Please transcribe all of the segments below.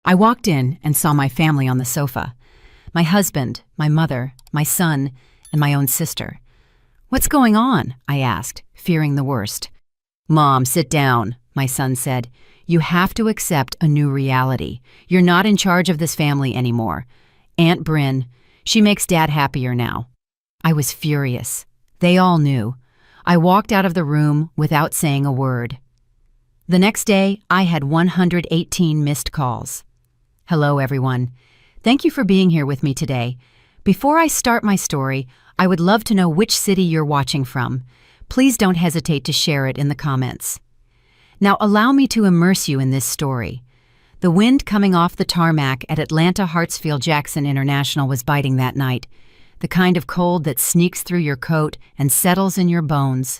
I walked in and saw my family on the sofa. My husband, my mother, my son, and my own sister. "What's going on?" I asked, fearing the worst. "Mom, sit down," my son said. "You have to accept a new reality. You're not in charge of this family anymore. Aunt Bryn, she makes Dad happier now." I was furious. They all knew. I walked out of the room without saying a word. The next day, I had 118 missed calls. "Hello, everyone. Thank you for being here with me today. Before I start my story, I would love to know which city you're watching from. Please don't hesitate to share it in the comments. Now allow me to immerse you in this story. The wind coming off the tarmac at Atlanta Hartsfield-Jackson International was biting that night, the kind of cold that sneaks through your coat and settles in your bones.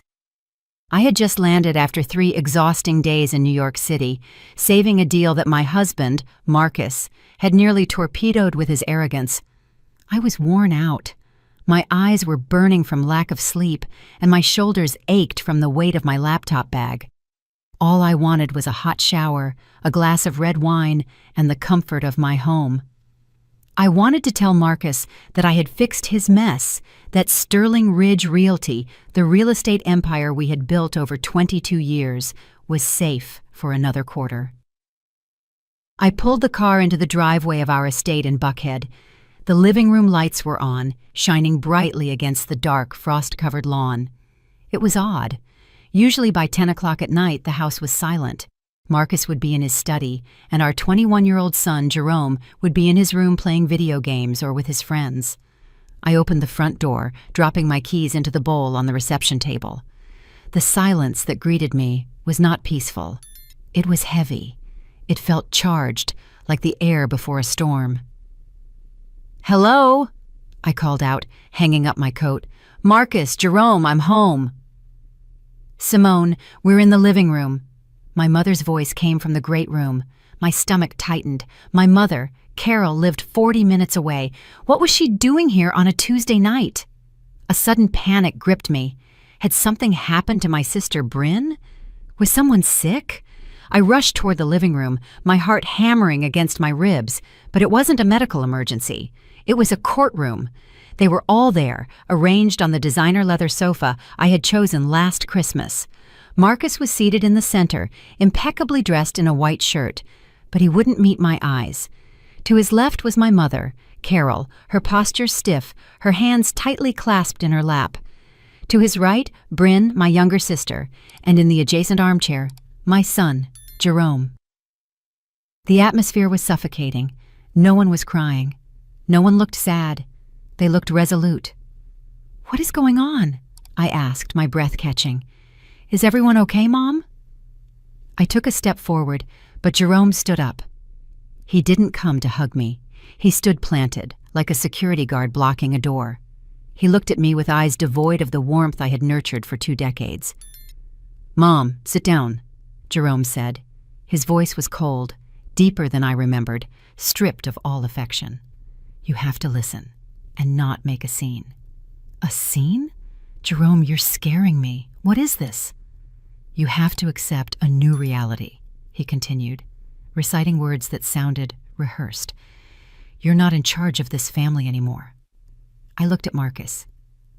I had just landed after 3 exhausting days in New York City, saving a deal that my husband, Marcus, had nearly torpedoed with his arrogance. I was worn out. My eyes were burning from lack of sleep, and my shoulders ached from the weight of my laptop bag. All I wanted was a hot shower, a glass of red wine, and the comfort of my home. I wanted to tell Marcus that I had fixed his mess, that Sterling Ridge Realty, the real estate empire we had built over 22 years, was safe for another quarter. I pulled the car into the driveway of our estate in Buckhead. The living room lights were on, shining brightly against the dark, frost-covered lawn. It was odd. Usually by 10 o'clock at night, the house was silent. Marcus would be in his study, and our 21-year-old son, Jerome, would be in his room playing video games or with his friends. I opened the front door, dropping my keys into the bowl on the reception table. The silence that greeted me was not peaceful. It was heavy. It felt charged, like the air before a storm. "Hello?" I called out, hanging up my coat. "Marcus, Jerome, I'm home." "Simone, we're in the living room." My mother's voice came from the great room. My stomach tightened. My mother, Carol, lived 40 minutes away. What was she doing here on a Tuesday night? A sudden panic gripped me. Had something happened to my sister Bryn? Was someone sick? I rushed toward the living room, my heart hammering against my ribs, but it wasn't a medical emergency. It was a courtroom. They were all there, arranged on the designer leather sofa I had chosen last Christmas. Marcus was seated in the center, impeccably dressed in a white shirt, but he wouldn't meet my eyes. To his left was my mother, Carol, her posture stiff, her hands tightly clasped in her lap. To his right, Bryn, my younger sister, and in the adjacent armchair, my son, Jerome. The atmosphere was suffocating. No one was crying. No one looked sad. They looked resolute. "What is going on?" I asked, my breath catching. "Is everyone okay, Mom?" I took a step forward, but Jerome stood up. He didn't come to hug me. He stood planted, like a security guard blocking a door. He looked at me with eyes devoid of the warmth I had nurtured for 2 decades. "Mom, sit down," Jerome said. His voice was cold, deeper than I remembered, stripped of all affection. "You have to listen, and not make a scene." "A scene? Jerome, you're scaring me. What is this?" "You have to accept a new reality," he continued, reciting words that sounded rehearsed. "You're not in charge of this family anymore." I looked at Marcus.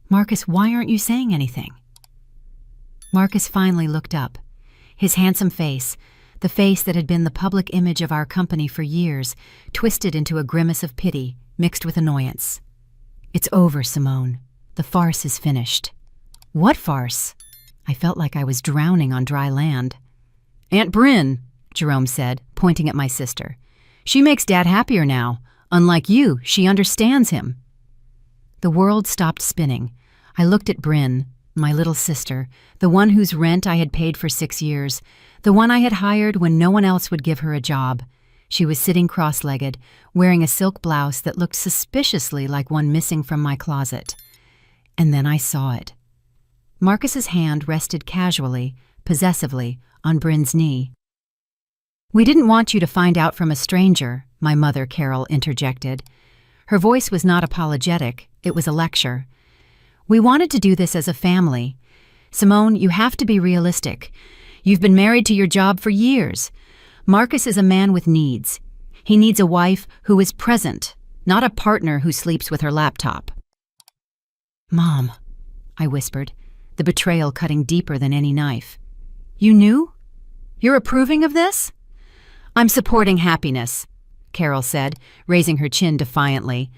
"Marcus, why aren't you saying anything?" Marcus finally looked up. His handsome face, the face that had been the public image of our company for years, twisted into a grimace of pity mixed with annoyance. "It's over, Simone. The farce is finished." "What farce?" I felt like I was drowning on dry land. "Aunt Bryn," Jerome said, pointing at my sister. "She makes Dad happier now. Unlike you, she understands him." The world stopped spinning. I looked at Bryn, my little sister, the one whose rent I had paid for 6 years, the one I had hired when no one else would give her a job. She was sitting cross-legged, wearing a silk blouse that looked suspiciously like one missing from my closet. And then I saw it. Marcus's hand rested casually, possessively, on Bryn's knee. "We didn't want you to find out from a stranger," my mother, Carol, interjected. Her voice was not apologetic, it was a lecture. "We wanted to do this as a family. Simone, you have to be realistic. You've been married to your job for years. Marcus is a man with needs. He needs a wife who is present, not a partner who sleeps with her laptop. Mom, I whispered, the betrayal cutting deeper than any knife. You knew? You're approving of this? I'm supporting happiness, Carol said, raising her chin defiantly.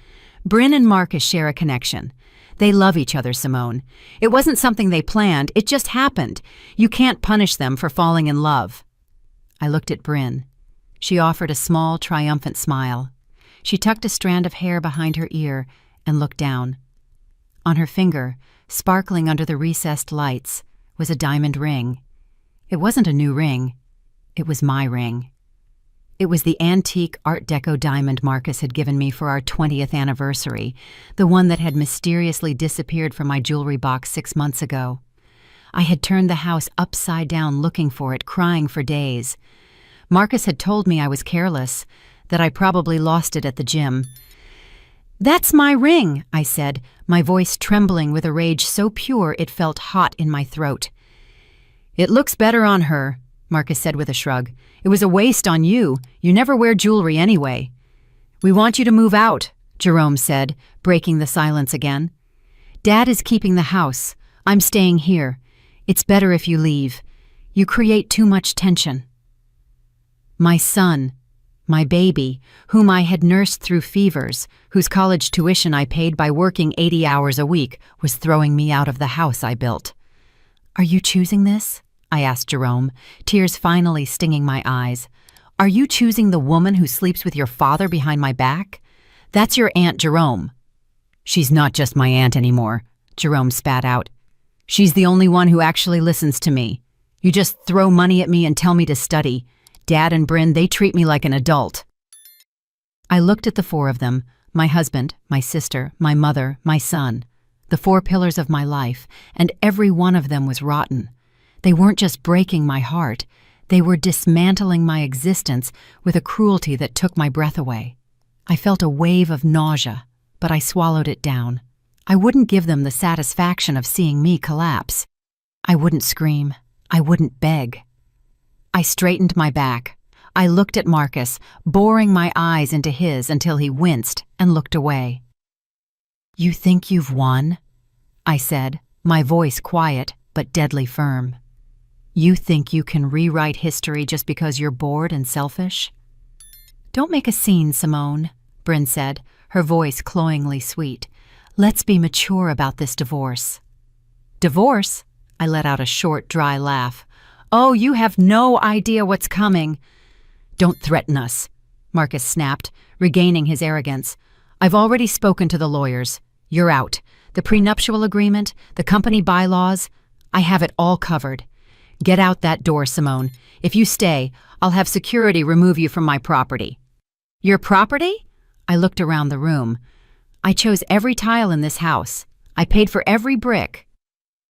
Bryn and Marcus share a connection. They love each other, Simone. It wasn't something they planned, it just happened. You can't punish them for falling in love. I looked at Bryn. She offered a small, triumphant smile. She tucked a strand of hair behind her ear and looked down. On her finger, sparkling under the recessed lights, was a diamond ring. It wasn't a new ring. It was my ring. It was the antique Art Deco diamond Marcus had given me for our 20th anniversary, the one that had mysteriously disappeared from my jewelry box 6 months ago. I had turned the house upside down looking for it, crying for days. Marcus had told me I was careless, that I probably lost it at the gym. That's my ring, I said, my voice trembling with a rage so pure it felt hot in my throat. It looks better on her, Marcus said with a shrug. It was a waste on you. You never wear jewelry anyway. We want you to move out, Jerome said, breaking the silence again. Dad is keeping the house. I'm staying here. It's better if you leave. You create too much tension. My son, my baby, whom I had nursed through fevers, whose college tuition I paid by working 80 hours a week, was throwing me out of the house I built. Are you choosing this? I asked Jerome, tears finally stinging my eyes. Are you choosing the woman who sleeps with your father behind my back? That's your Aunt Jerome. She's not just my aunt anymore, Jerome spat out. She's the only one who actually listens to me. You just throw money at me and tell me to study. Dad and Bryn, they treat me like an adult. I looked at the 4 of them, my husband, my sister, my mother, my son, the 4 pillars of my life, and every one of them was rotten. They weren't just breaking my heart, they were dismantling my existence with a cruelty that took my breath away. I felt a wave of nausea, but I swallowed it down. I wouldn't give them the satisfaction of seeing me collapse. I wouldn't scream. I wouldn't beg. I straightened my back. I looked at Marcus, boring my eyes into his until he winced and looked away. You think you've won? I said, my voice quiet but deadly firm. You think you can rewrite history just because you're bored and selfish? Don't make a scene, Simone, Bryn said, her voice cloyingly sweet. Let's be mature about this divorce. Divorce? I let out a short, dry laugh. Oh, you have no idea what's coming. Don't threaten us, Marcus snapped, regaining his arrogance. I've already spoken to the lawyers. You're out. The prenuptial agreement, the company bylaws, I have it all covered. Get out that door, Simone. If you stay, I'll have security remove you from my property. Your property? I looked around the room. I chose every tile in this house. I paid for every brick.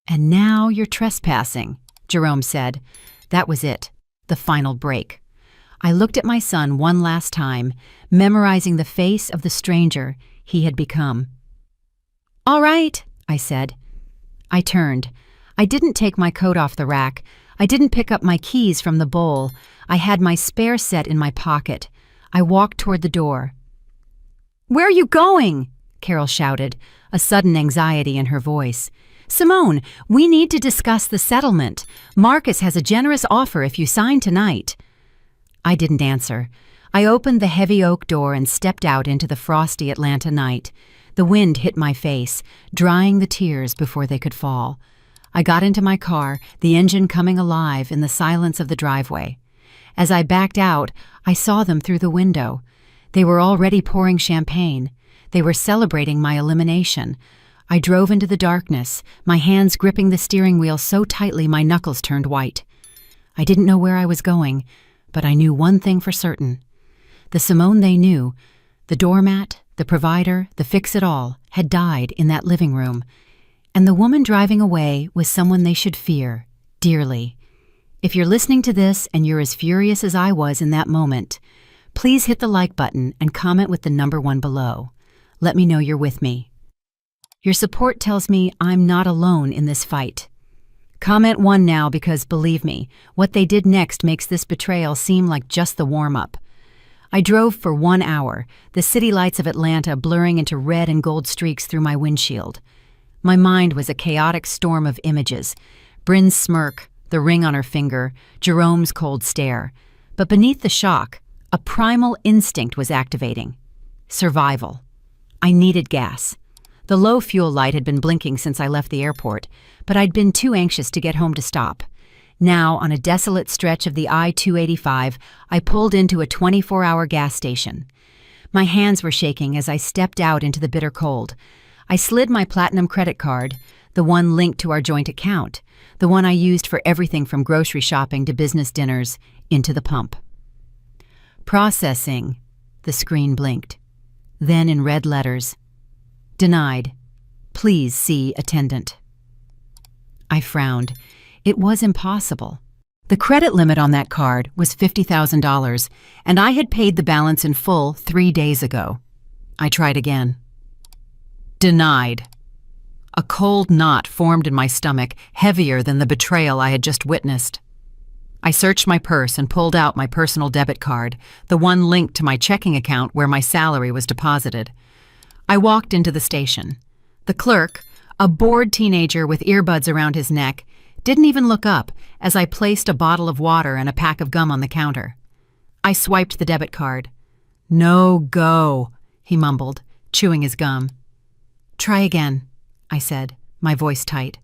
And now you're trespassing, Jerome said. That was it, the final break. I looked at my son one last time, memorizing the face of the stranger he had become. All right, I said. I turned. I didn't take my coat off the rack. I didn't pick up my keys from the bowl. I had my spare set in my pocket. I walked toward the door. Where are you going? Carol shouted, a sudden anxiety in her voice. Simone, we need to discuss the settlement. Marcus has a generous offer if you sign tonight. I didn't answer. I opened the heavy oak door and stepped out into the frosty Atlanta night. The wind hit my face, drying the tears before they could fall. I got into my car, the engine coming alive in the silence of the driveway. As I backed out, I saw them through the window. They were already pouring champagne. They were celebrating my elimination. I drove into the darkness, my hands gripping the steering wheel so tightly my knuckles turned white. I didn't know where I was going, but I knew one thing for certain. The Simone they knew, the doormat, the provider, the fix-it-all, had died in that living room. And the woman driving away was someone they should fear, dearly. If you're listening to this and you're as furious as I was in that moment, please hit the like button and comment with the number 1 below. Let me know you're with me. Your support tells me I'm not alone in this fight. Comment 1 now because, believe me, what they did next makes this betrayal seem like just the warm-up. I drove for 1 hour, the city lights of Atlanta blurring into red and gold streaks through my windshield. My mind was a chaotic storm of images. Bryn's smirk, the ring on her finger, Jerome's cold stare. But beneath the shock, a primal instinct was activating. Survival. I needed gas. The low fuel light had been blinking since I left the airport, but I'd been too anxious to get home to stop. Now, on a desolate stretch of the I-285, I pulled into a 24-hour gas station. My hands were shaking as I stepped out into the bitter cold. I slid my Platinum credit card, the one linked to our joint account, the one I used for everything from grocery shopping to business dinners, into the pump. Processing, the screen blinked. Then in red letters, denied. Please see attendant. I frowned. It was impossible. The credit limit on that card was $50,000, and I had paid the balance in full 3 days ago. I tried again. Denied. A cold knot formed in my stomach, heavier than the betrayal I had just witnessed. I searched my purse and pulled out my personal debit card, the one linked to my checking account where my salary was deposited. I walked into the station. The clerk, a bored teenager with earbuds around his neck, didn't even look up as I placed a bottle of water and a pack of gum on the counter. I swiped the debit card. "No go," he mumbled, chewing his gum. "Try again," I said, my voice tight.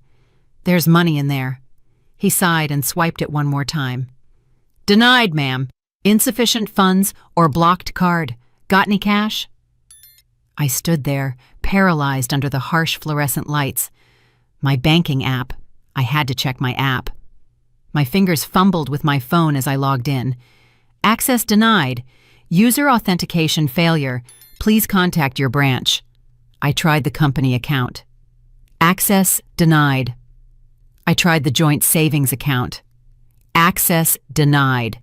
"There's money in there." He sighed and swiped it one more time. "Denied, ma'am. Insufficient funds or blocked card. Got any cash?" I stood there, paralyzed under the harsh fluorescent lights. My banking app. I had to check my app. My fingers fumbled with my phone as I logged in. "Access denied. User authentication failure. Please contact your branch." I tried the company account. "Access denied." I tried the joint savings account. "Access denied."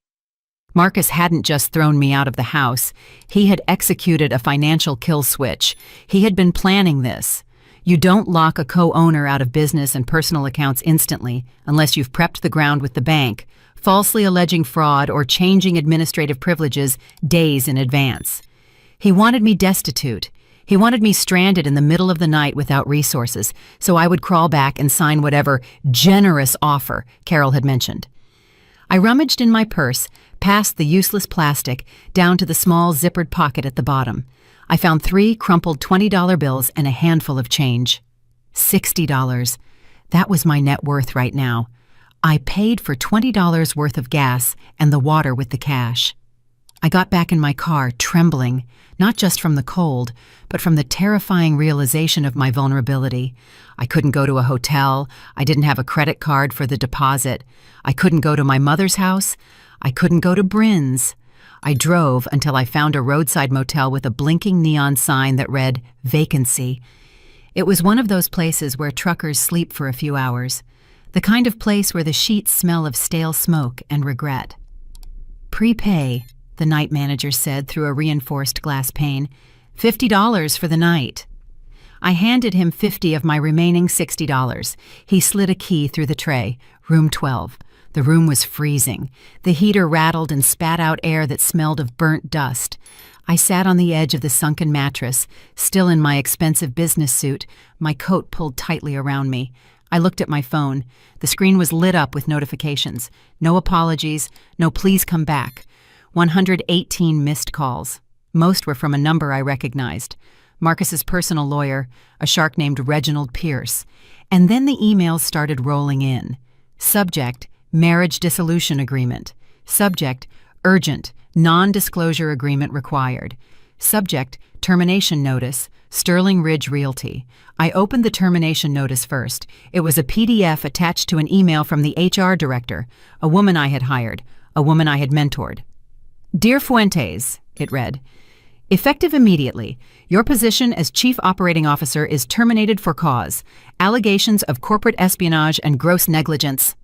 Marcus hadn't just thrown me out of the house. He had executed a financial kill switch. He had been planning this. You don't lock a co-owner out of business and personal accounts instantly unless you've prepped the ground with the bank, falsely alleging fraud or changing administrative privileges days in advance. He wanted me destitute. He wanted me stranded in the middle of the night without resources, so I would crawl back and sign whatever generous offer Carol had mentioned. I rummaged in my purse, past the useless plastic, down to the small zippered pocket at the bottom. I found 3 crumpled $20 bills and a handful of change. $60. That was my net worth right now. I paid for $20 worth of gas and the water with the cash. I got back in my car, trembling, not just from the cold, but from the terrifying realization of my vulnerability. I couldn't go to a hotel. I didn't have a credit card for the deposit. I couldn't go to my mother's house. I couldn't go to Bryn's. I drove until I found a roadside motel with a blinking neon sign that read, "Vacancy." It was one of those places where truckers sleep for a few hours, the kind of place where the sheets smell of stale smoke and regret. "Prepay," the night manager said through a reinforced glass pane. $50 for the night. I handed him $50 of my remaining $60. He slid a key through the tray. Room 12. The room was freezing. The heater rattled and spat out air that smelled of burnt dust. I sat on the edge of the sunken mattress, still in my expensive business suit, my coat pulled tightly around me. I looked at my phone. The screen was lit up with notifications. No apologies, no please come back. 118 missed calls. Most were from a number I recognized. Marcus's personal lawyer, a shark named Reginald Pierce. And then the emails started rolling in. Subject, marriage dissolution agreement. Subject, urgent, non-disclosure agreement required. Subject, termination notice, Sterling Ridge Realty. I opened the termination notice first. It was a PDF attached to an email from the HR director, a woman I had hired, a woman I had mentored. "Dear Fuentes," it read, "effective immediately, your position as Chief Operating Officer is terminated for cause, allegations of corporate espionage and gross negligence."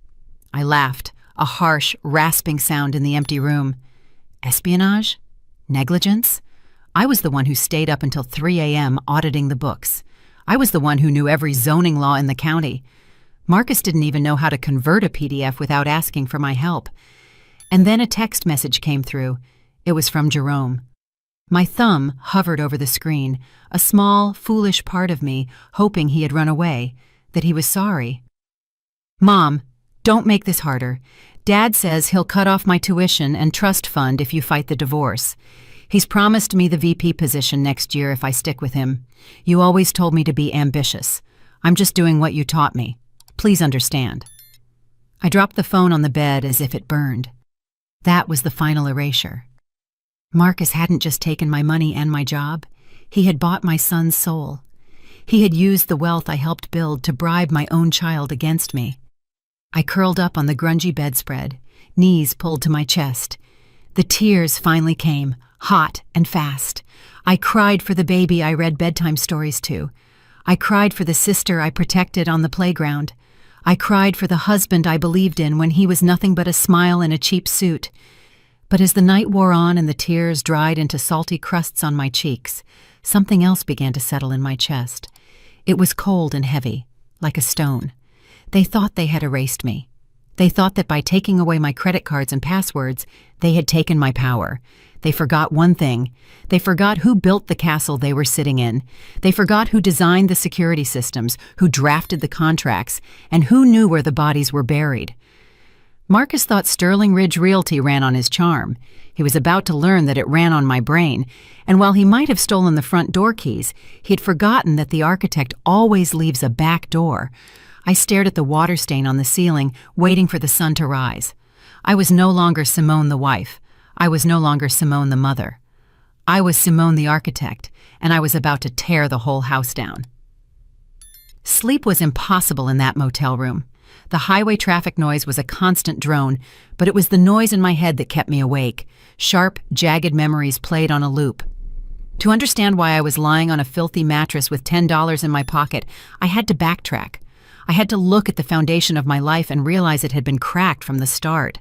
I laughed, a harsh, rasping sound in the empty room. Espionage? Negligence? I was the one who stayed up until 3 a.m. auditing the books. I was the one who knew every zoning law in the county. Marcus didn't even know how to convert a PDF without asking for my help. And then a text message came through. It was from Jerome. My thumb hovered over the screen, a small, foolish part of me hoping he had run away, that he was sorry. Mom, don't make this harder. Dad says he'll cut off my tuition and trust fund if you fight the divorce. He's promised me the VP position next year if I stick with him. You always told me to be ambitious. I'm just doing what you taught me. Please understand. I dropped the phone on the bed as if it burned. That was the final erasure. Marcus hadn't just taken my money and my job. He had bought my son's soul. He had used the wealth I helped build to bribe my own child against me. I curled up on the grungy bedspread, knees pulled to my chest. The tears finally came, hot and fast. I cried for the baby I read bedtime stories to. I cried for the sister I protected on the playground. I cried for the husband I believed in when he was nothing but a smile in a cheap suit. But as the night wore on and the tears dried into salty crusts on my cheeks, something else began to settle in my chest. It was cold and heavy, like a stone. They thought they had erased me. They thought that by taking away my credit cards and passwords, they had taken my power. They forgot one thing. They forgot who built the castle they were sitting in. They forgot who designed the security systems, who drafted the contracts, and who knew where the bodies were buried. Marcus thought Sterling Ridge Realty ran on his charm. He was about to learn that it ran on my brain, and while he might have stolen the front door keys, he had forgotten that the architect always leaves a back door. I stared at the water stain on the ceiling, waiting for the sun to rise. I was no longer Simone the wife. I was no longer Simone the mother. I was Simone the architect, and I was about to tear the whole house down. Sleep was impossible in that motel room. The highway traffic noise was a constant drone, but it was the noise in my head that kept me awake. Sharp, jagged memories played on a loop. To understand why I was lying on a filthy mattress with $10 in my pocket, I had to backtrack. I had to look at the foundation of my life and realize it had been cracked from the start.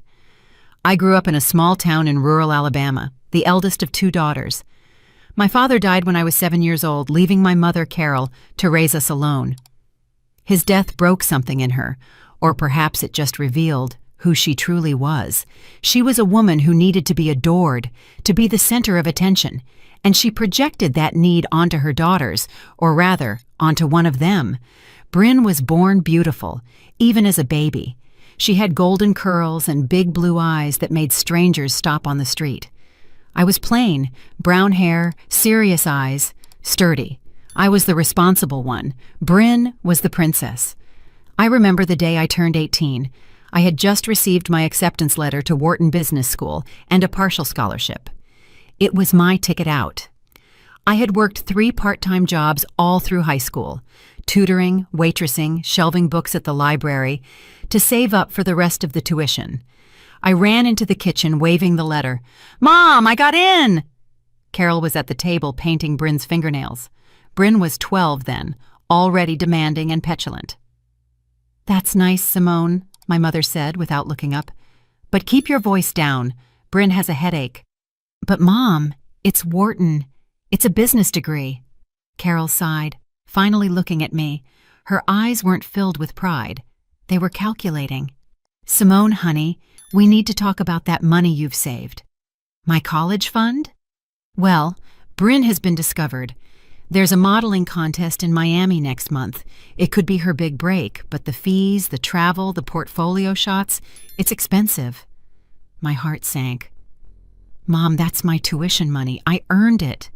I grew up in a small town in rural Alabama, the eldest of 2 daughters. My father died when I was 7 years old, leaving my mother, Carol, to raise us alone. His death broke something in her, or perhaps it just revealed who she truly was. She was a woman who needed to be adored, to be the center of attention, and she projected that need onto her daughters, or rather, onto one of them. Bryn was born beautiful, even as a baby. She had golden curls and big blue eyes that made strangers stop on the street. I was plain, brown hair, serious eyes, sturdy. I was the responsible one. Bryn was the princess. I remember the day I turned 18. I had just received my acceptance letter to Wharton Business School and a partial scholarship. It was my ticket out. I had worked 3 part-time jobs all through high school, tutoring, waitressing, shelving books at the library, to save up for the rest of the tuition. I ran into the kitchen waving the letter. "Mom, I got in!" Carol was at the table painting Bryn's fingernails. Bryn was 12 then, already demanding and petulant. "That's nice, Simone," my mother said without looking up. "But keep your voice down. Bryn has a headache." "But Mom, it's Wharton. It's a business degree." Carol sighed, finally looking at me. Her eyes weren't filled with pride. They were calculating. "Simone, honey, we need to talk about that money you've saved." "My college fund?" "Well, Bryn has been discovered. There's a modeling contest in Miami next month. It could be her big break, but the fees, the travel, the portfolio shots, it's expensive." My heart sank. "Mom, that's my tuition money. I earned it."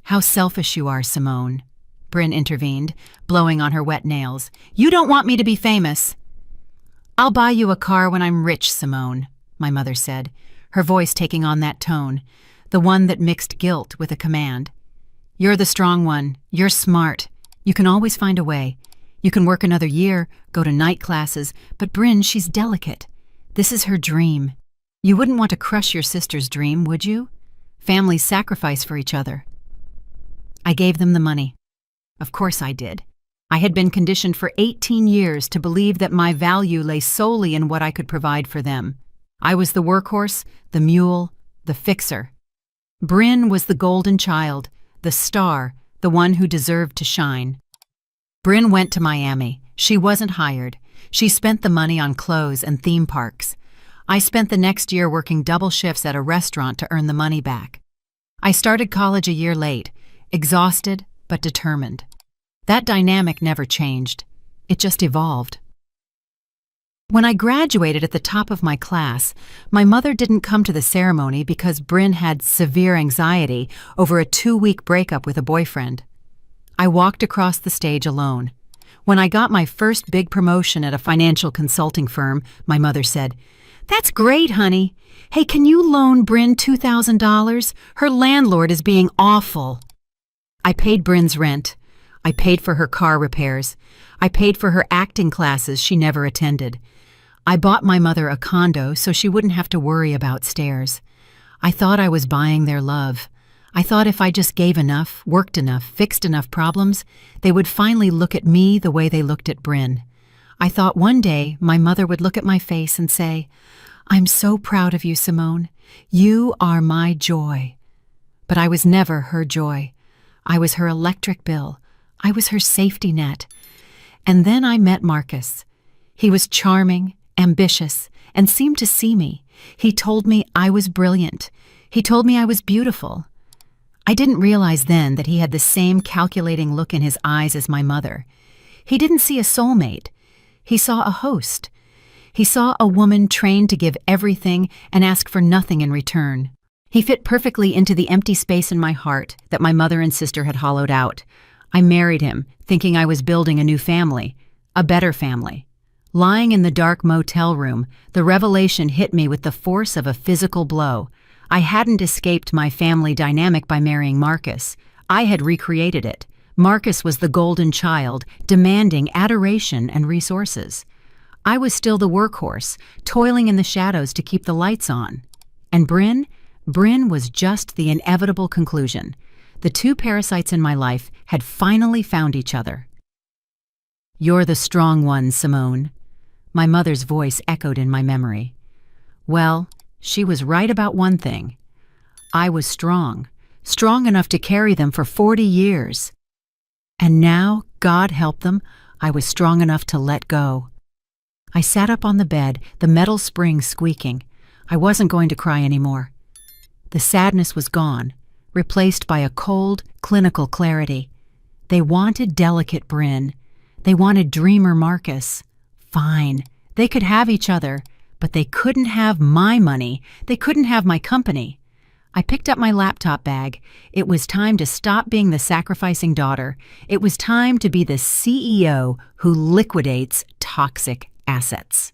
"How selfish you are, Simone," Bryn intervened, blowing on her wet nails. "You don't want me to be famous." "I'll buy you a car when I'm rich, Simone," my mother said, her voice taking on that tone, the one that mixed guilt with a command. "You're the strong one. You're smart. You can always find a way. You can work another year, go to night classes, but Bryn, she's delicate. This is her dream. You wouldn't want to crush your sister's dream, would you? Families sacrifice for each other." I gave them the money. Of course I did. I had been conditioned for 18 years to believe that my value lay solely in what I could provide for them. I was the workhorse, the mule, the fixer. Bryn was the golden child, the star, the one who deserved to shine. Bryn went to Miami. She wasn't hired. She spent the money on clothes and theme parks. I spent the next year working double shifts at a restaurant to earn the money back. I started college a year late, exhausted but determined. That dynamic never changed. It just evolved. When I graduated at the top of my class, my mother didn't come to the ceremony because Bryn had severe anxiety over a 2-week breakup with a boyfriend. I walked across the stage alone. When I got my first big promotion at a financial consulting firm, my mother said, "That's great, honey. Hey, can you loan Bryn $2,000? Her landlord is being awful." I paid Bryn's rent. I paid for her car repairs. I paid for her acting classes she never attended. I bought my mother a condo so she wouldn't have to worry about stairs. I thought I was buying their love. I thought if I just gave enough, worked enough, fixed enough problems, they would finally look at me the way they looked at Bryn. I thought one day my mother would look at my face and say, "I'm so proud of you, Simone. You are my joy." But I was never her joy. I was her electric bill. I was her safety net. And then I met Marcus. He was charming, ambitious, and seemed to see me. He told me I was brilliant. He told me I was beautiful. I didn't realize then that he had the same calculating look in his eyes as my mother. He didn't see a soulmate. He saw a host. He saw a woman trained to give everything and ask for nothing in return. He fit perfectly into the empty space in my heart that my mother and sister had hollowed out. I married him, thinking I was building a new family, a better family. Lying in the dark motel room, the revelation hit me with the force of a physical blow. I hadn't escaped my family dynamic by marrying Marcus. I had recreated it. Marcus was the golden child, demanding adoration and resources. I was still the workhorse, toiling in the shadows to keep the lights on. And Bryn was just the inevitable conclusion. The two parasites in my life had finally found each other. "You're the strong one, Simone." My mother's voice echoed in my memory. Well, she was right about one thing. I was strong enough to carry them for 40 years. And now, God help them, I was strong enough to let go. I sat up on the bed, the metal spring squeaking. I wasn't going to cry anymore. The sadness was gone, replaced by a cold, clinical clarity. They wanted delicate Bryn. They wanted dreamer Marcus. Fine, they could have each other, but they couldn't have my money. They couldn't have my company. I picked up my laptop bag. It was time to stop being the sacrificing daughter. It was time to be the CEO who liquidates toxic assets.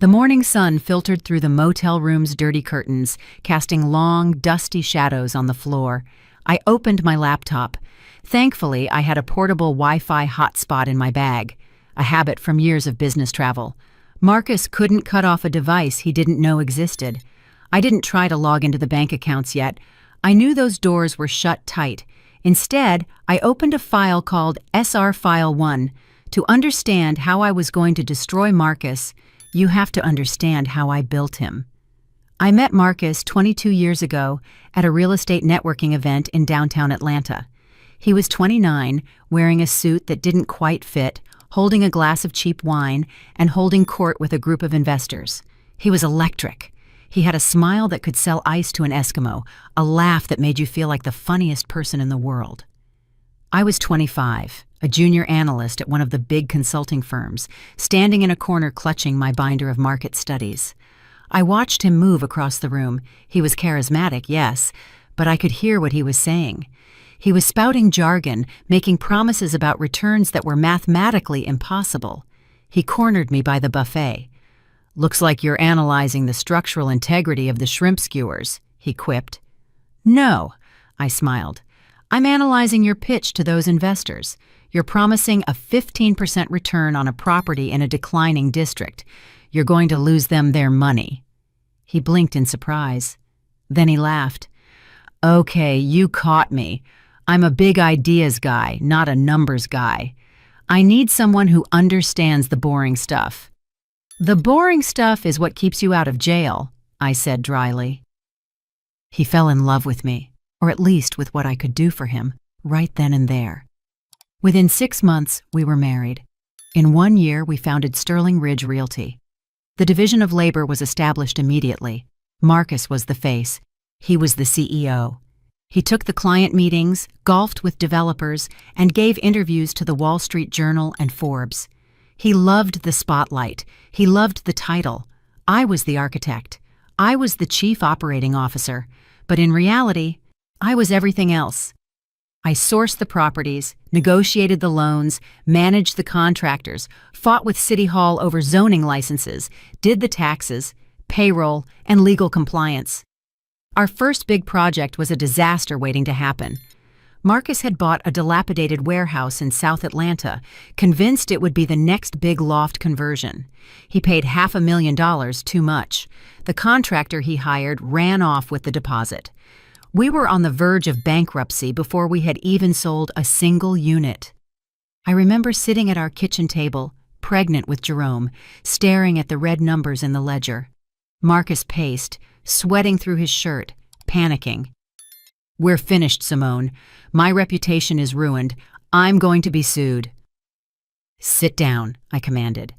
The morning sun filtered through the motel room's dirty curtains, casting long, dusty shadows on the floor. I opened my laptop. Thankfully, I had a portable Wi-Fi hotspot in my bag, a habit from years of business travel. Marcus couldn't cut off a device he didn't know existed. I didn't try to log into the bank accounts yet. I knew those doors were shut tight. Instead, I opened a file called SR File 1. To understand how I was going to destroy Marcus, you have to understand how I built him. I met Marcus 22 years ago at a real estate networking event in downtown Atlanta. He was 29, wearing a suit that didn't quite fit, holding a glass of cheap wine, and holding court with a group of investors. He was electric. He had a smile that could sell ice to an Eskimo, a laugh that made you feel like the funniest person in the world. I was 25, a junior analyst at one of the big consulting firms, standing in a corner clutching my binder of market studies. I watched him move across the room. He was charismatic, yes, but I could hear what he was saying. He was spouting jargon, making promises about returns that were mathematically impossible. He cornered me by the buffet. "Looks like you're analyzing the structural integrity of the shrimp skewers," he quipped. "No," I smiled. "I'm analyzing your pitch to those investors. You're promising a 15% return on a property in a declining district. You're going to lose them their money." He blinked in surprise. Then he laughed. "Okay, you caught me. I'm a big ideas guy, not a numbers guy. I need someone who understands the boring stuff." "The boring stuff is what keeps you out of jail," I said dryly. He fell in love with me, or at least with what I could do for him, right then and there. Within 6 months, we were married. In 1 year, we founded Sterling Ridge Realty. The division of labor was established immediately. Marcus was the face. He was the CEO. He took the client meetings, golfed with developers, and gave interviews to the Wall Street Journal and Forbes. He loved the spotlight. He loved the title. I was the architect. I was the chief operating officer. But in reality, I was everything else. I sourced the properties, negotiated the loans, managed the contractors, fought with City Hall over zoning licenses, did the taxes, payroll, and legal compliance. Our first big project was a disaster waiting to happen. Marcus had bought a dilapidated warehouse in South Atlanta, convinced it would be the next big loft conversion. He paid $500,000 too much. The contractor he hired ran off with the deposit. We were on the verge of bankruptcy before we had even sold a single unit. I remember sitting at our kitchen table, pregnant with Jerome, staring at the red numbers in the ledger. Marcus paced, sweating through his shirt, panicking. "We're finished, Simone. My reputation is ruined. I'm going to be sued." "Sit down," I commanded.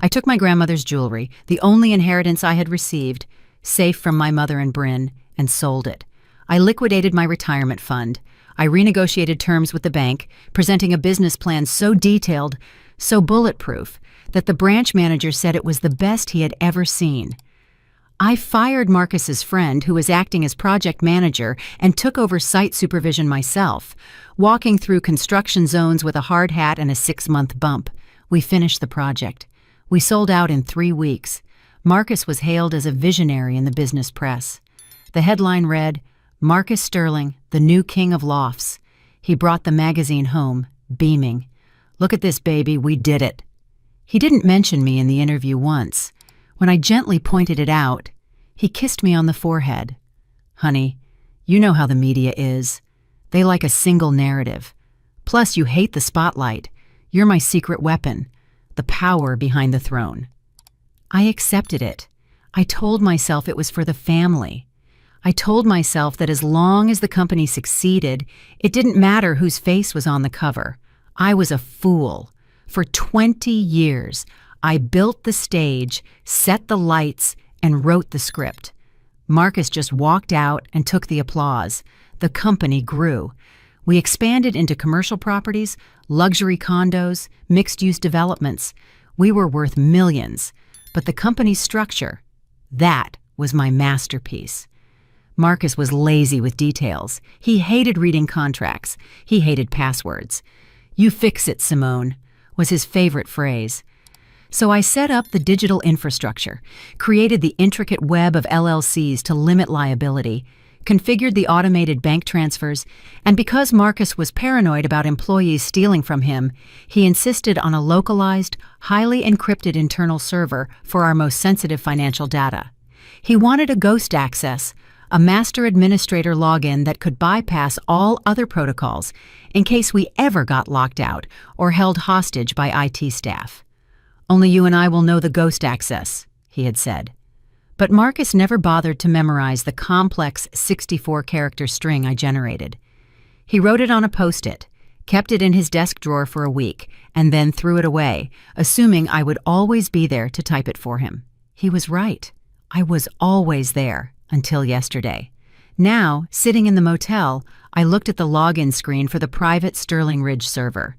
I took my grandmother's jewelry, the only inheritance I had received, safe from my mother and Bryn, and sold it. I liquidated my retirement fund. I renegotiated terms with the bank, presenting a business plan so detailed, so bulletproof, that the branch manager said it was the best he had ever seen. I fired Marcus's friend, who was acting as project manager, and took over site supervision myself, walking through construction zones with a hard hat and a 6-month bump. We finished the project. We sold out in 3 weeks. Marcus was hailed as a visionary in the business press. The headline read, "Marcus Sterling, the new king of lofts." He brought the magazine home, beaming. "Look at this, baby, we did it." He didn't mention me in the interview once. When I gently pointed it out, he kissed me on the forehead. "Honey, you know how the media is. They like a single narrative. Plus, you hate the spotlight. You're my secret weapon, the power behind the throne." I accepted it. I told myself it was for the family. I told myself that as long as the company succeeded, it didn't matter whose face was on the cover. I was a fool. For 20 years, I built the stage, set the lights, and wrote the script. Marcus just walked out and took the applause. The company grew. We expanded into commercial properties, luxury condos, mixed-use developments. We were worth millions. But the company's structure, that was my masterpiece. Marcus was lazy with details. He hated reading contracts. He hated passwords. "You fix it, Simone," was his favorite phrase. So I set up the digital infrastructure, created the intricate web of LLCs to limit liability, configured the automated bank transfers, and because Marcus was paranoid about employees stealing from him, he insisted on a localized, highly encrypted internal server for our most sensitive financial data. He wanted a ghost access, a master administrator login that could bypass all other protocols in case we ever got locked out or held hostage by IT staff. "Only you and I will know the ghost access," he had said. But Marcus never bothered to memorize the complex 64-character string I generated. He wrote it on a Post-it, kept it in his desk drawer for a week, and then threw it away, assuming I would always be there to type it for him. He was right. I was always there, until yesterday. Now, sitting in the motel, I looked at the login screen for the private Sterling Ridge server.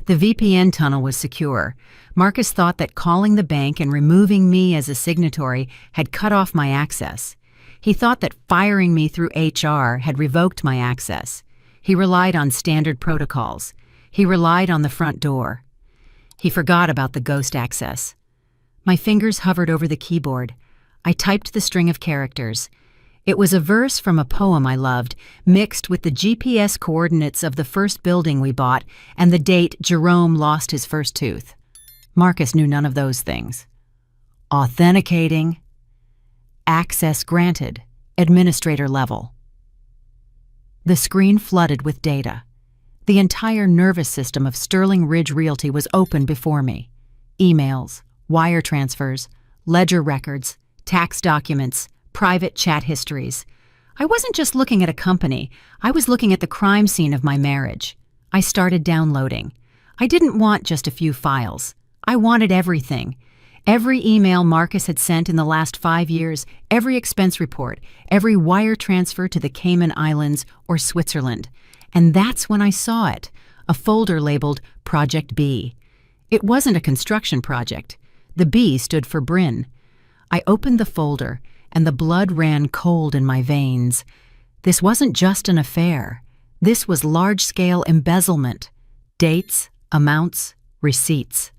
The VPN tunnel was secure. Marcus thought that calling the bank and removing me as a signatory had cut off my access. He thought that firing me through HR had revoked my access. He relied on standard protocols. He relied on the front door. He forgot about the ghost access. My fingers hovered over the keyboard. I typed the string of characters. It was a verse from a poem I loved, mixed with the GPS coordinates of the first building we bought and the date Jerome lost his first tooth. Marcus knew none of those things. Authenticating. Access granted. Administrator level. The screen flooded with data. The entire nervous system of Sterling Ridge Realty was open before me. Emails, wire transfers, ledger records, tax documents, private chat histories. I wasn't just looking at a company, I was looking at the crime scene of my marriage. I started downloading. I didn't want just a few files. I wanted everything. Every email Marcus had sent in the last 5 years, every expense report, every wire transfer to the Cayman Islands or Switzerland. And that's when I saw it, a folder labeled Project B. It wasn't a construction project. The B stood for Bryn. I opened the folder, and the blood ran cold in my veins. This wasn't just an affair. This was large-scale embezzlement. Dates, amounts, receipts.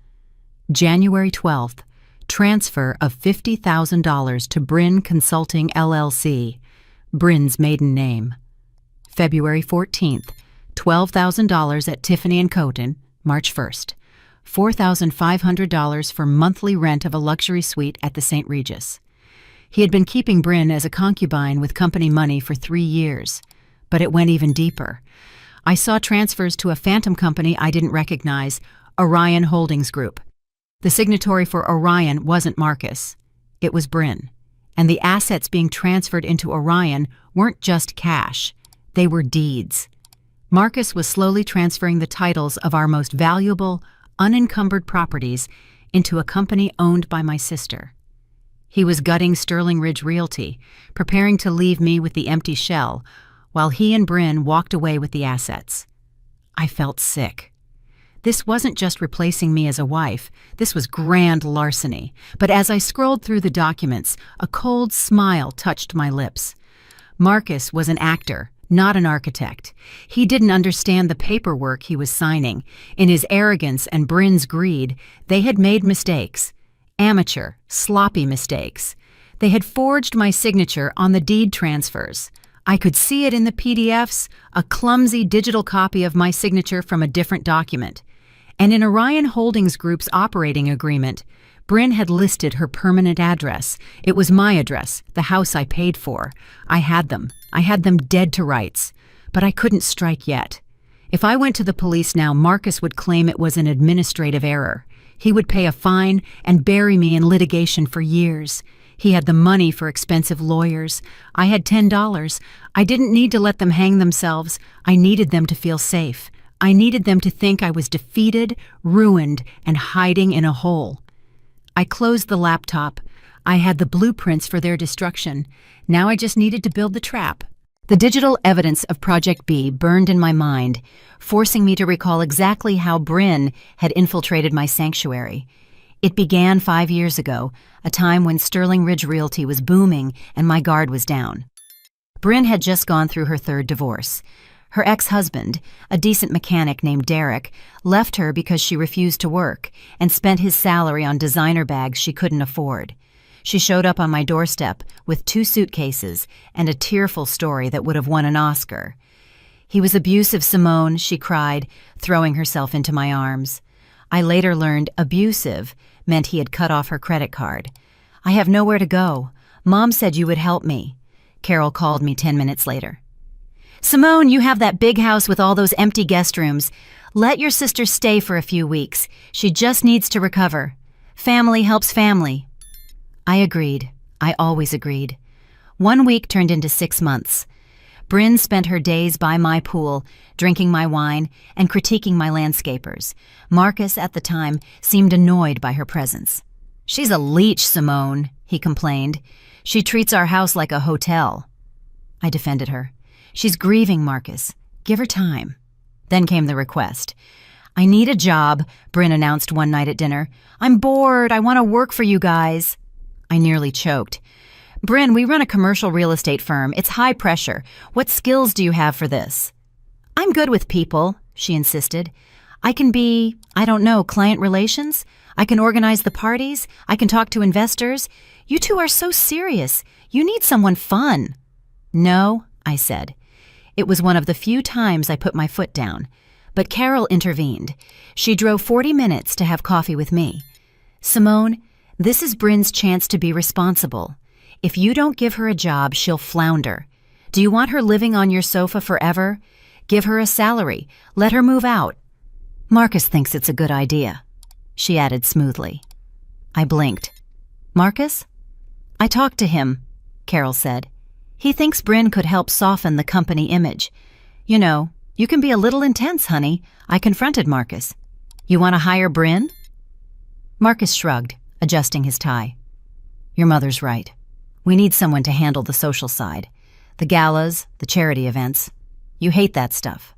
January 12th, transfer of $50,000 to Bryn Consulting LLC, Bryn's maiden name. February 14th, $12,000 at Tiffany & Coton, March 1st. $4,500 for monthly rent of a luxury suite at the St. Regis. He had been keeping Bryn as a concubine with company money for 3 years, but it went even deeper. I saw transfers to a phantom company I didn't recognize, Orion Holdings Group. The signatory for Orion wasn't Marcus. It was Bryn. And the assets being transferred into Orion weren't just cash. They were deeds. Marcus was slowly transferring the titles of our most valuable, unencumbered properties into a company owned by my sister. He was gutting Sterling Ridge Realty, preparing to leave me with the empty shell, while he and Bryn walked away with the assets. I felt sick. This wasn't just replacing me as a wife, this was grand larceny. But as I scrolled through the documents, a cold smile touched my lips. Marcus was an actor, not an architect. He didn't understand the paperwork he was signing. In his arrogance and Bryn's greed, they had made mistakes. Amateur, sloppy mistakes. They had forged my signature on the deed transfers. I could see it in the PDFs, a clumsy digital copy of my signature from a different document. And in Orion Holdings Group's operating agreement, Bryn had listed her permanent address. It was my address, the house I paid for. I had them dead to rights. But I couldn't strike yet. If I went to the police now, Marcus would claim it was an administrative error. He would pay a fine and bury me in litigation for years. He had the money for expensive lawyers. I had $10. I didn't need to let them hang themselves. I needed them to feel safe. I needed them to think I was defeated, ruined, and hiding in a hole. I closed the laptop. I had the blueprints for their destruction. Now I just needed to build the trap. The digital evidence of Project B burned in my mind, forcing me to recall exactly how Bryn had infiltrated my sanctuary. It began 5 years ago, a time when Sterling Ridge Realty was booming and my guard was down. Bryn had just gone through her 3rd divorce. Her ex-husband, a decent mechanic named Derek, left her because she refused to work and spent his salary on designer bags she couldn't afford. She showed up on my doorstep with 2 suitcases and a tearful story that would have won an Oscar. "He was abusive, Simone," she cried, throwing herself into my arms. I later learned abusive meant he had cut off her credit card. "I have nowhere to go. Mom said you would help me." Carol called me 10 minutes later. "Simone, you have that big house with all those empty guest rooms. Let your sister stay for a few weeks. She just needs to recover. Family helps family." I agreed. I always agreed. 1 week turned into 6 months. Bryn spent her days by my pool, drinking my wine and critiquing my landscapers. Marcus, at the time, seemed annoyed by her presence. "She's a leech, Simone," he complained. "She treats our house like a hotel." I defended her. "She's grieving, Marcus. Give her time." Then came the request. "I need a job," Bryn announced one night at dinner. "I'm bored. I want to work for you guys." I nearly choked. "Bryn, we run a commercial real estate firm. It's high pressure. What skills do you have for this?" "I'm good with people," she insisted. "I can be, I don't know, client relations. I can organize the parties. I can talk to investors. You two are so serious. You need someone fun." "No," I said. It was one of the few times I put my foot down. But Carol intervened. She drove 40 minutes to have coffee with me. "Simone, this is Bryn's chance to be responsible. If you don't give her a job, she'll flounder. Do you want her living on your sofa forever? Give her a salary. Let her move out." "Marcus thinks it's a good idea," she added smoothly. I blinked. "Marcus?" "I talked to him," Carol said. "He thinks Bryn could help soften the company image. You know, you can be a little intense, honey." I confronted Marcus. "You want to hire Bryn?" Marcus shrugged. adjusting his tie. Your mother's right. We need someone to handle the social side. The galas, the charity events. You hate that stuff.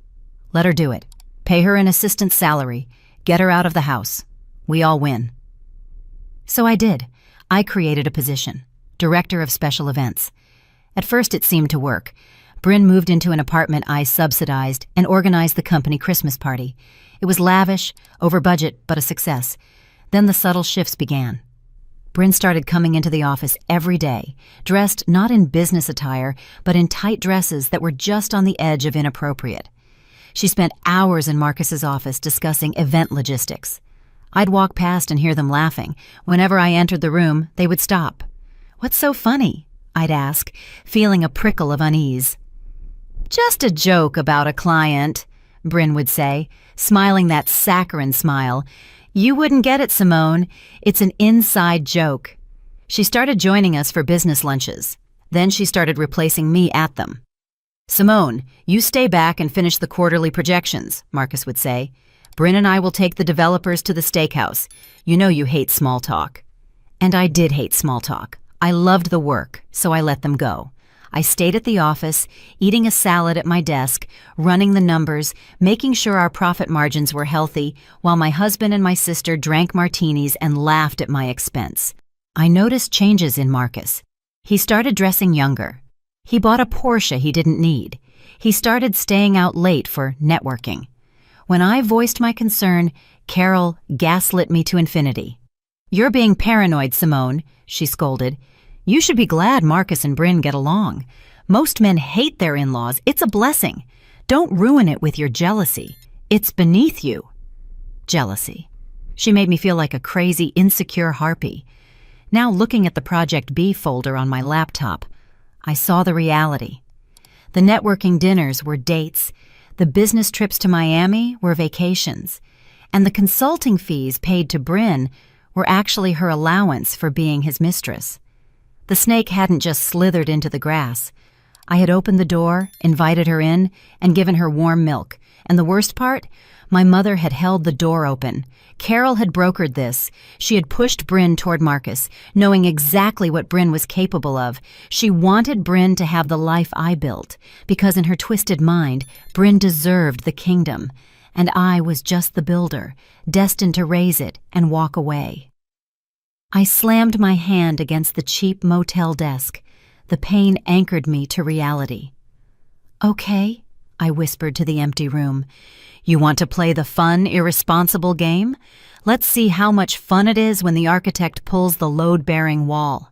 Let her do it. Pay her an assistant's salary. Get her out of the house. We all win. So I did. I created a position. Director of Special Events. At first it seemed to work. Bryn moved into an apartment I subsidized and organized the company Christmas party. It was lavish, over budget, but a success. Then the subtle shifts began. Bryn started coming into the office every day, dressed not in business attire, but in tight dresses that were just on the edge of inappropriate. She spent hours in Marcus's office discussing event logistics. I'd walk past and hear them laughing. Whenever I entered the room, they would stop. "What's so funny?" I'd ask, feeling a prickle of unease. "Just a joke about a client," Bryn would say, smiling that saccharine smile. "You wouldn't get it, Simone. It's an inside joke." She started joining us for business lunches. Then she started replacing me at them. "Simone, you stay back and finish the quarterly projections," Marcus would say. "Bryn and I will take the developers to the steakhouse. You know you hate small talk." And I did hate small talk. I loved the work, so I let them go. I stayed at the office, eating a salad at my desk, running the numbers, making sure our profit margins were healthy, while my husband and my sister drank martinis and laughed at my expense. I noticed changes in Marcus. He started dressing younger. He bought a Porsche he didn't need. He started staying out late for networking. When I voiced my concern, Carol gaslit me to infinity. "You're being paranoid, Simone," she scolded. "You should be glad Marcus and Bryn get along. Most men hate their in-laws. It's a blessing. Don't ruin it with your jealousy. It's beneath you." Jealousy. She made me feel like a crazy, insecure harpy. Now looking at the Project B folder on my laptop, I saw the reality. The networking dinners were dates. The business trips to Miami were vacations. And the consulting fees paid to Bryn were actually her allowance for being his mistress. The snake hadn't just slithered into the grass. I had opened the door, invited her in, and given her warm milk. And the worst part? My mother had held the door open. Carol had brokered this. She had pushed Bryn toward Marcus, knowing exactly what Bryn was capable of. She wanted Bryn to have the life I built, because in her twisted mind, Bryn deserved the kingdom, and I was just the builder, destined to raise it and walk away. I slammed my hand against the cheap motel desk. The pain anchored me to reality. "Okay," I whispered to the empty room. "You want to play the fun, irresponsible game? Let's see how much fun it is when the architect pulls the load-bearing wall."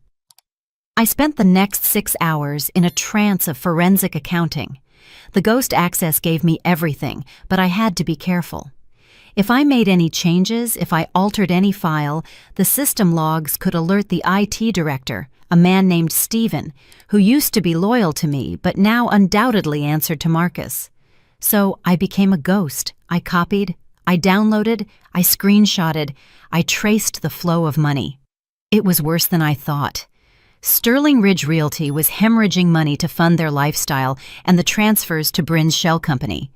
I spent the next 6 hours in a trance of forensic accounting. The ghost access gave me everything, but I had to be careful. If I made any changes, if I altered any file, the system logs could alert the IT director, a man named Steven, who used to be loyal to me but now undoubtedly answered to Marcus. So I became a ghost. I copied, I downloaded, I screenshotted, I traced the flow of money. It was worse than I thought. Sterling Ridge Realty was hemorrhaging money to fund their lifestyle and the transfers to Bryn's shell company.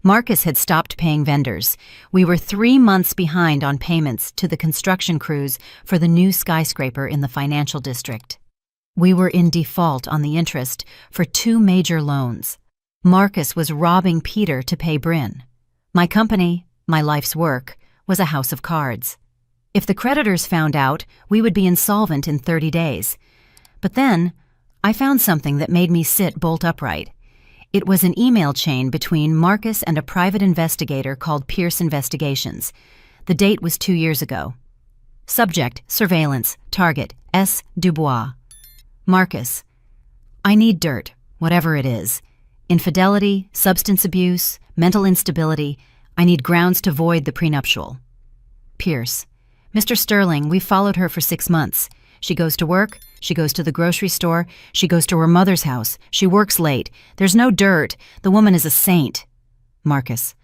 Marcus had stopped paying vendors. We were 3 months behind on payments to the construction crews for the new skyscraper in the financial district. We were in default on the interest for 2 major loans. Marcus was robbing Peter to pay Bryn. My company, my life's work, was a house of cards. If the creditors found out, we would be insolvent in 30 days. But then, I found something that made me sit bolt upright. It was an email chain between Marcus and a private investigator called Pierce Investigations. The date was 2 years ago. Subject, surveillance, target, S. Dubois. Marcus, I need dirt, whatever it is. Infidelity, substance abuse, mental instability. I need grounds to void the prenuptial. Pierce, Mr. Sterling, we've followed her for 6 months. She goes to work, she goes to the grocery store, she goes to her mother's house, she works late. There's no dirt. The woman is a saint. Marcus,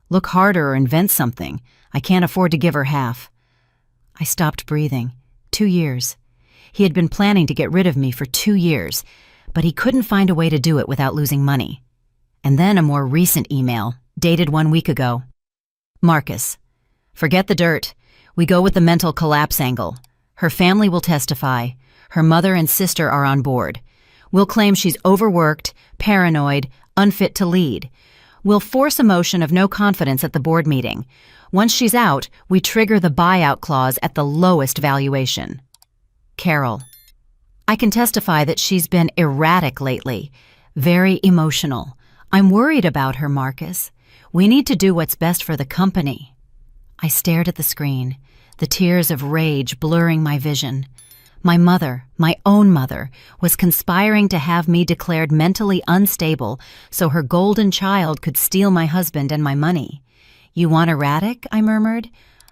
look harder or invent something. I can't afford to give her half. I stopped breathing. 2 years. He had been planning to get rid of me for 2 years, but he couldn't find a way to do it without losing money. And then a more recent email, dated 1 week ago. Marcus, forget the dirt. We go with the mental collapse angle. Her family will testify. Her mother and sister are on board. We'll claim she's overworked, paranoid, unfit to lead. We'll force a motion of no confidence at the board meeting. Once she's out, we trigger the buyout clause at the lowest valuation. Carol. I can testify that she's been erratic lately, very emotional. I'm worried about her, Marcus. We need to do what's best for the company. I stared at the screen, the tears of rage blurring my vision. My mother, my own mother, was conspiring to have me declared mentally unstable so her golden child could steal my husband and my money. You want erratic? I murmured.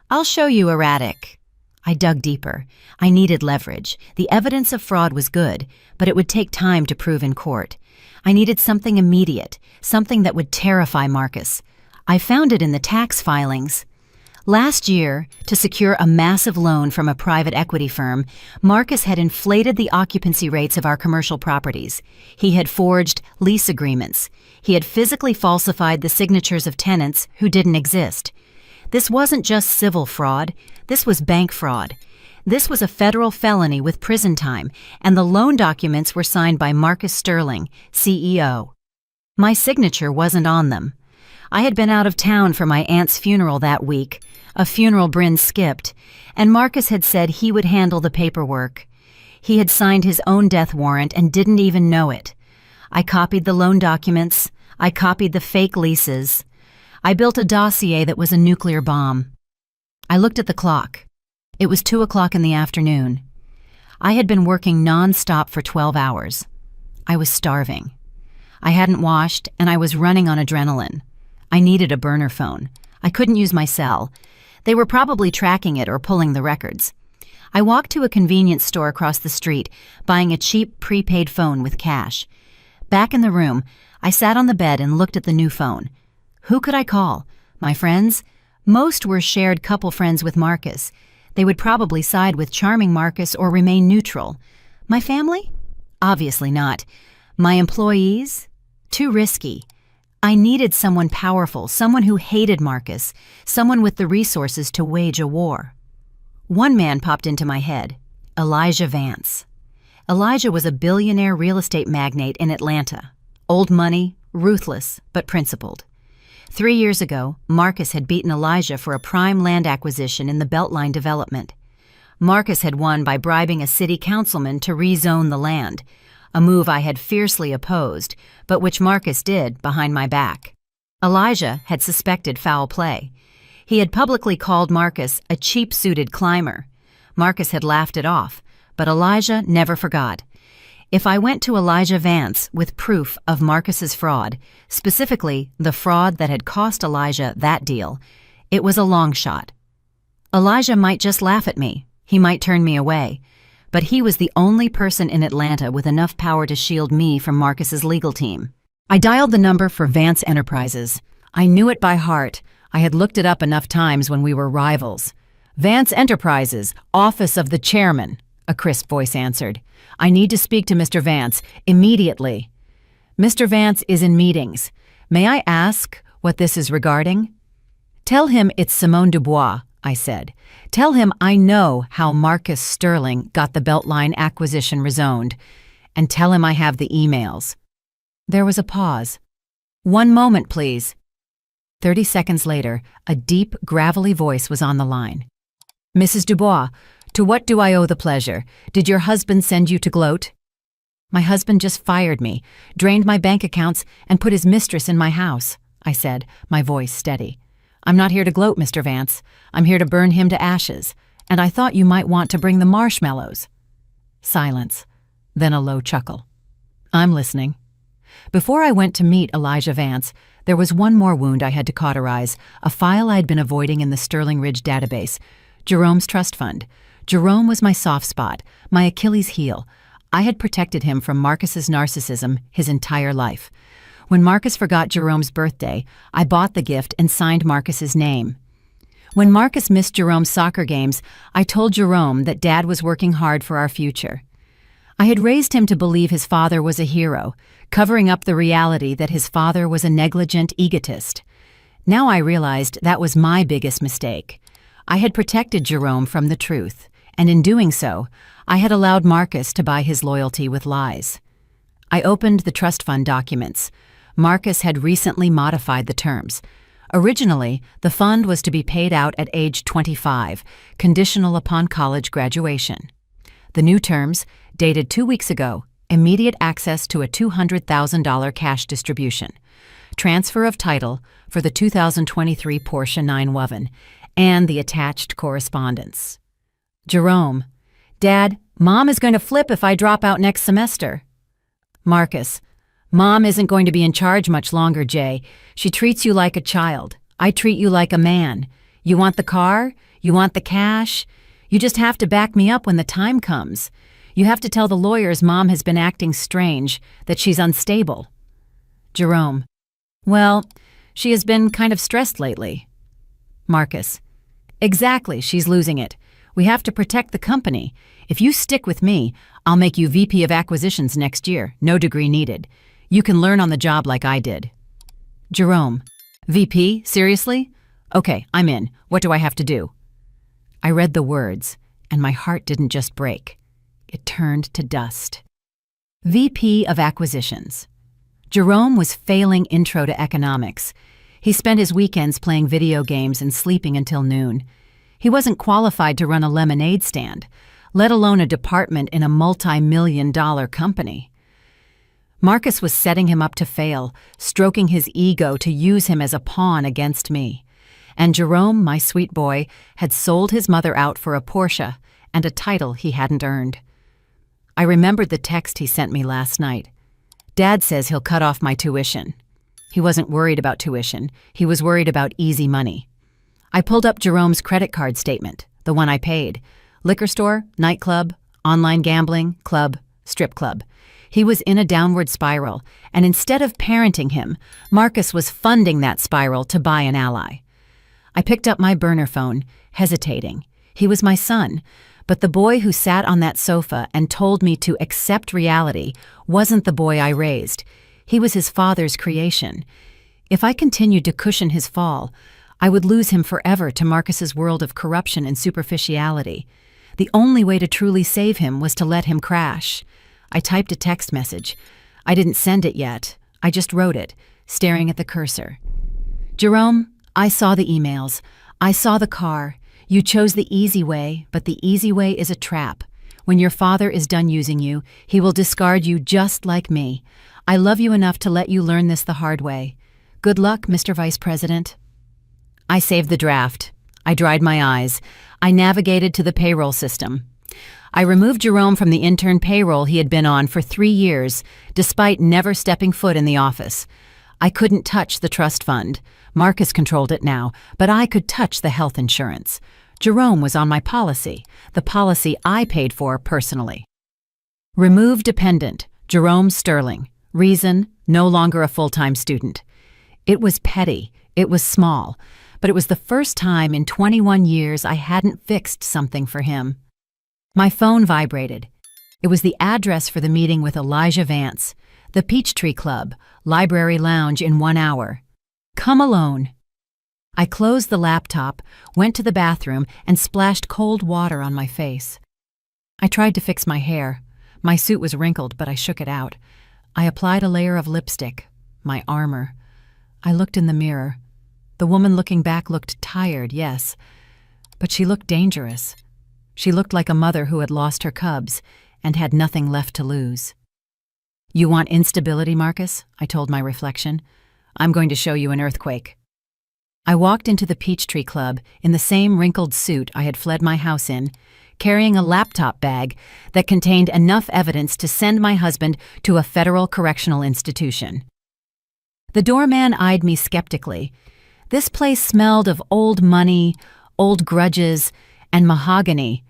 I'll show you erratic. I dug deeper. I needed leverage. The evidence of fraud was good, but it would take time to prove in court. I needed something immediate, something that would terrify Marcus. I found it in the tax filings. Last year, to secure a massive loan from a private equity firm, Marcus had inflated the occupancy rates of our commercial properties. He had forged lease agreements. He had physically falsified the signatures of tenants who didn't exist. This wasn't just civil fraud. This was bank fraud. This was a federal felony with prison time, and the loan documents were signed by Marcus Sterling, CEO. My signature wasn't on them. I had been out of town for my aunt's funeral that week, a funeral Bryn skipped, and Marcus had said he would handle the paperwork. He had signed his own death warrant and didn't even know it. I copied the loan documents. I copied the fake leases. I built a dossier that was a nuclear bomb. I looked at the clock. It was 2 o'clock in the afternoon. I had been working non-stop for 12 hours. I was starving. I hadn't washed, and I was running on adrenaline. I needed a burner phone. I couldn't use my cell. They were probably tracking it or pulling the records. I walked to a convenience store across the street, buying a cheap prepaid phone with cash. Back in the room, I sat on the bed and looked at the new phone. Who could I call? My friends? Most were shared couple friends with Marcus. They would probably side with charming Marcus or remain neutral. My family? Obviously not. My employees? Too risky. I needed someone powerful, someone who hated Marcus, someone with the resources to wage a war. One man popped into my head, Elijah Vance. Elijah was a billionaire real estate magnate in Atlanta. Old money, ruthless, but principled. 3 years ago, Marcus had beaten Elijah for a prime land acquisition in the Beltline development. Marcus had won by bribing a city councilman to rezone the land, a move I had fiercely opposed, but which Marcus did behind my back. Elijah had suspected foul play. He had publicly called Marcus a cheap-suited climber. Marcus had laughed it off, but Elijah never forgot. If I went to Elijah Vance with proof of Marcus's fraud, specifically the fraud that had cost Elijah that deal, it was a long shot. Elijah might just laugh at me. He might turn me away. But he was the only person in Atlanta with enough power to shield me from Marcus's legal team. I dialed the number for Vance Enterprises. I knew it by heart. I had looked it up enough times when we were rivals. Vance Enterprises, office of the chairman, a crisp voice answered. I need to speak to Mr. Vance immediately. Mr. Vance is in meetings. May I ask what this is regarding? Tell him it's Simone Dubois, I said. Tell him I know how Marcus Sterling got the Beltline acquisition rezoned, and tell him I have the emails. There was a pause. 1 moment, please. 30 seconds later, a deep, gravelly voice was on the line. Mrs. Dubois, to what do I owe the pleasure? Did your husband send you to gloat? My husband just fired me, drained my bank accounts, and put his mistress in my house, I said, my voice steady. I'm not here to gloat, Mr. Vance. I'm here to burn him to ashes, and I thought you might want to bring the marshmallows. Silence, then a low chuckle. I'm listening. Before I went to meet Elijah Vance, there was one more wound I had to cauterize, a file I'd been avoiding in the Sterling Ridge database, Jerome's trust fund. Jerome was my soft spot, my Achilles heel. I had protected him from Marcus's narcissism his entire life. When Marcus forgot Jerome's birthday, I bought the gift and signed Marcus's name. When Marcus missed Jerome's soccer games, I told Jerome that Dad was working hard for our future. I had raised him to believe his father was a hero, covering up the reality that his father was a negligent egotist. Now I realized that was my biggest mistake. I had protected Jerome from the truth, and in doing so, I had allowed Marcus to buy his loyalty with lies. I opened the trust fund documents. Marcus had recently modified the terms. Originally, the fund was to be paid out at age 25, conditional upon college graduation. The new terms, dated 2 weeks ago, immediate access to a $200,000 cash distribution, transfer of title for the 2023 Porsche 911, and the attached correspondence. Jerome: Dad, Mom is going to flip if I drop out next semester. Marcus: Mom isn't going to be in charge much longer, Jay. She treats you like a child. I treat you like a man. You want the car? You want the cash? You just have to back me up when the time comes. You have to tell the lawyers Mom has been acting strange, that she's unstable. Jerome: Well, she has been kind of stressed lately. Marcus: Exactly, she's losing it. We have to protect the company. If you stick with me, I'll make you VP of Acquisitions next year, no degree needed. You can learn on the job like I did. Jerome: VP? Seriously? Okay, I'm in. What do I have to do? I read the words, and my heart didn't just break. It turned to dust. VP of Acquisitions. Jerome was failing Intro to Economics. He spent his weekends playing video games and sleeping until noon. He wasn't qualified to run a lemonade stand, let alone a department in a multi-million-dollar company. Marcus was setting him up to fail, stroking his ego to use him as a pawn against me. And Jerome, my sweet boy, had sold his mother out for a Porsche and a title he hadn't earned. I remembered the text he sent me last night. Dad says he'll cut off my tuition. He wasn't worried about tuition. He was worried about easy money. I pulled up Jerome's credit card statement, the one I paid. Liquor store, nightclub, online gambling, club, strip club. He was in a downward spiral, and instead of parenting him, Marcus was funding that spiral to buy an ally. I picked up my burner phone, hesitating. He was my son, but the boy who sat on that sofa and told me to accept reality wasn't the boy I raised. He was his father's creation. If I continued to cushion his fall, I would lose him forever to Marcus's world of corruption and superficiality. The only way to truly save him was to let him crash. I typed a text message. I didn't send it yet. I just wrote it, staring at the cursor. Jerome, I saw the emails. I saw the car. You chose the easy way, but the easy way is a trap. When your father is done using you, he will discard you just like me. I love you enough to let you learn this the hard way. Good luck, Mr. Vice President. I saved the draft. I dried my eyes. I navigated to the payroll system. I removed Jerome from the intern payroll he had been on for 3 years, despite never stepping foot in the office. I couldn't touch the trust fund. Marcus controlled it now, but I could touch the health insurance. Jerome was on my policy, the policy I paid for personally. Remove dependent, Jerome Sterling. Reason, no longer a full-time student. It was petty, it was small, but it was the first time in 21 years I hadn't fixed something for him. My phone vibrated. It was the address for the meeting with Elijah Vance, the Peachtree Club, Library Lounge in 1 hour. Come alone. I closed the laptop, went to the bathroom, and splashed cold water on my face. I tried to fix my hair. My suit was wrinkled, but I shook it out. I applied a layer of lipstick, my armor. I looked in the mirror. The woman looking back looked tired, yes, but she looked dangerous. She looked like a mother who had lost her cubs and had nothing left to lose. You want instability, Marcus? I told my reflection. I'm going to show you an earthquake. I walked into the Peachtree Club in the same wrinkled suit I had fled my house in, carrying a laptop bag that contained enough evidence to send my husband to a federal correctional institution. The doorman eyed me skeptically. This place smelled of old money, old grudges, and mahogany,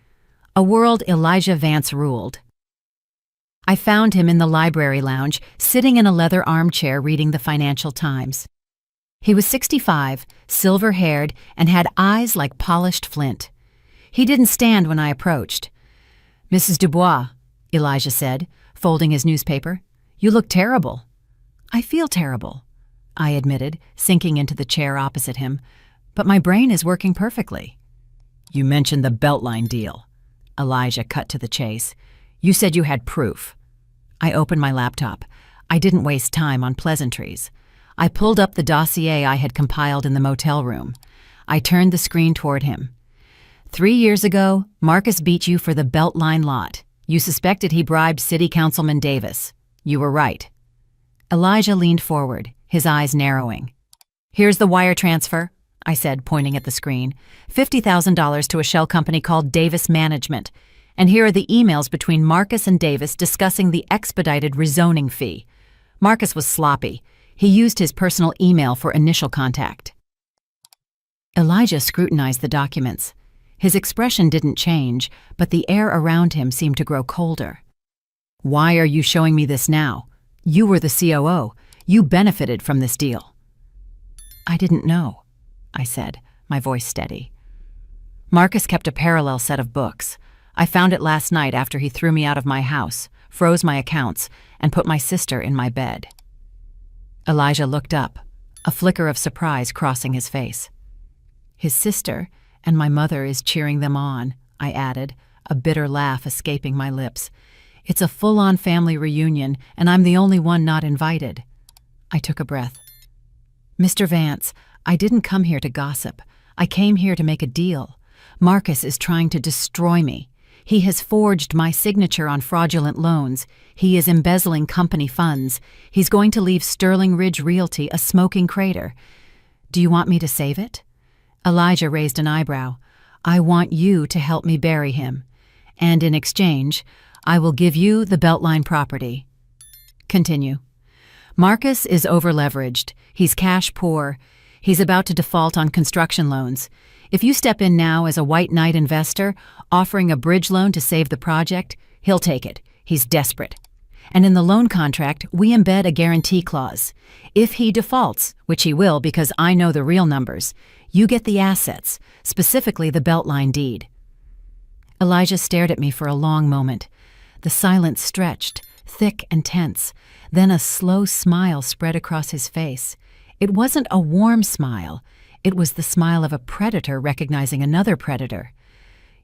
a world Elijah Vance ruled. I found him in the library lounge, sitting in a leather armchair reading the Financial Times. He was 65, silver-haired, and had eyes like polished flint. He didn't stand when I approached. "Mrs. Dubois," Elijah said, folding his newspaper, "you look terrible." "I feel terrible," I admitted, sinking into the chair opposite him, "but my brain is working perfectly." "You mentioned the Beltline deal." Elijah cut to the chase. "You said you had proof." I opened my laptop. I didn't waste time on pleasantries. I pulled up the dossier I had compiled in the motel room. I turned the screen toward him. 3 years ago, Marcus beat you for the Beltline lot. You suspected he bribed City Councilman Davis. You were right. Elijah leaned forward, his eyes narrowing. "Here's the wire transfer," I said, pointing at the screen. $50,000 to a shell company called Davis Management. And here are the emails between Marcus and Davis discussing the expedited rezoning fee. Marcus was sloppy. He used his personal email for initial contact. Elijah scrutinized the documents. His expression didn't change, but the air around him seemed to grow colder. "Why are you showing me this now? You were the COO. You benefited from this deal." "I didn't know," I said, my voice steady. "Marcus kept a parallel set of books. I found it last night after he threw me out of my house, froze my accounts, and put my sister in my bed." Elijah looked up, a flicker of surprise crossing his face. "His sister and my mother is cheering them on," I added, a bitter laugh escaping my lips. "It's a full-on family reunion, and I'm the only one not invited." I took a breath. "Mr. Vance, I didn't come here to gossip. I came here to make a deal. Marcus is trying to destroy me. He has forged my signature on fraudulent loans. He is embezzling company funds. He's going to leave Sterling Ridge Realty a smoking crater. Do you want me to save it?" Elijah raised an eyebrow. "I want you to help me bury him. And in exchange, I will give you the Beltline property." Continue. "Marcus is over-leveraged. He's cash poor. He's about to default on construction loans. If you step in now as a white knight investor, offering a bridge loan to save the project, he'll take it. He's desperate. And in the loan contract, we embed a guarantee clause. If he defaults, which he will because I know the real numbers, you get the assets, specifically the Beltline deed." Elijah stared at me for a long moment. The silence stretched, thick and tense. Then a slow smile spread across his face. It wasn't a warm smile. It was the smile of a predator recognizing another predator.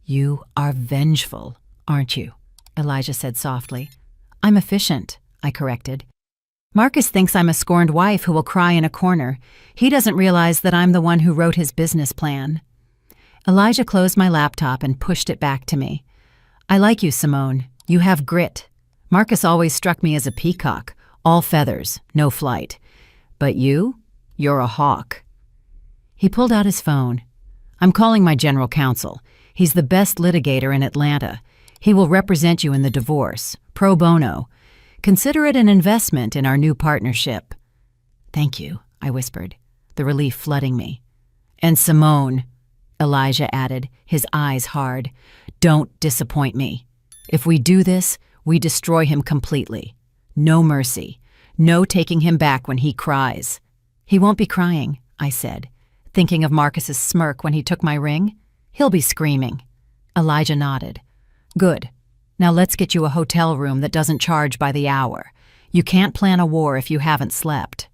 "You are vengeful, aren't you?" Elijah said softly. "I'm efficient," I corrected. "Marcus thinks I'm a scorned wife who will cry in a corner. He doesn't realize that I'm the one who wrote his business plan." Elijah closed my laptop and pushed it back to me. "I like you, Simone. You have grit. Marcus always struck me as a peacock, all feathers, no flight. But you're a hawk." He pulled out his phone. "I'm calling my general counsel. He's the best litigator in Atlanta. He will represent you in the divorce, pro bono. Consider it an investment in our new partnership." "Thank you," I whispered, the relief flooding me. "And Simone," Elijah added, his eyes hard, "don't disappoint me. If we do this, we destroy him completely. No mercy. No taking him back when he cries." "He won't be crying," I said, thinking of Marcus's smirk when he took my ring. "He'll be screaming." Elijah nodded. "Good. Now let's get you a hotel room that doesn't charge by the hour. You can't plan a war if you haven't slept."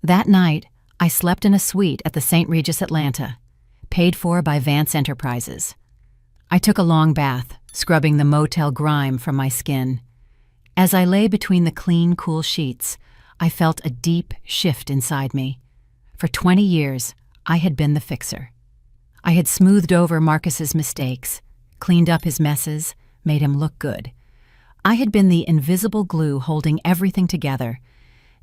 That night, I slept in a suite at the St. Regis Atlanta, paid for by Vance Enterprises. I took a long bath, scrubbing the motel grime from my skin. As I lay between the clean, cool sheets, I felt a deep shift inside me. For 20 years, I had been the fixer. I had smoothed over Marcus's mistakes, cleaned up his messes, made him look good. I had been the invisible glue holding everything together.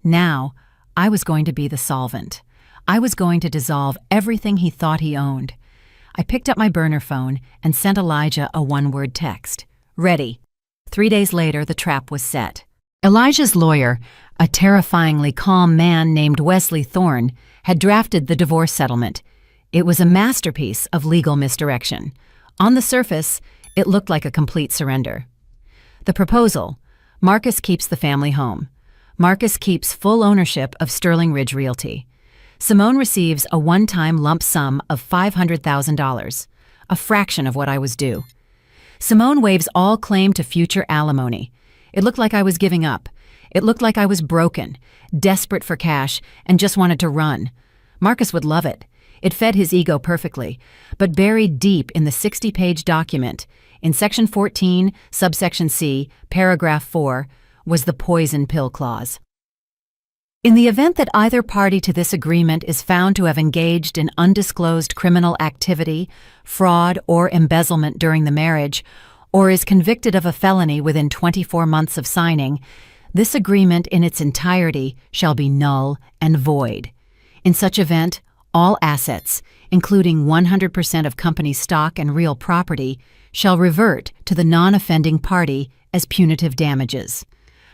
Now, I was going to be the solvent. I was going to dissolve everything he thought he owned. I picked up my burner phone and sent Elijah a one-word text. "Ready." 3 days later, the trap was set. Elijah's lawyer, a terrifyingly calm man named Wesley Thorne, had drafted the divorce settlement. It was a masterpiece of legal misdirection. On the surface, it looked like a complete surrender. The proposal: Marcus keeps the family home. Marcus keeps full ownership of Sterling Ridge Realty. Simone receives a one-time lump sum of $500,000, a fraction of what I was due. Simone waives all claim to future alimony. It looked like I was giving up. It looked like I was broken, desperate for cash, and just wanted to run. Marcus would love it. It fed his ego perfectly. But buried deep in the 60-page document, in Section 14, subsection C, paragraph 4, was the poison pill clause. In the event that either party to this agreement is found to have engaged in undisclosed criminal activity, fraud, or embezzlement during the marriage, or is convicted of a felony within 24 months of signing, this agreement in its entirety shall be null and void. In such event, all assets, including 100% of company stock and real property, shall revert to the non-offending party as punitive damages.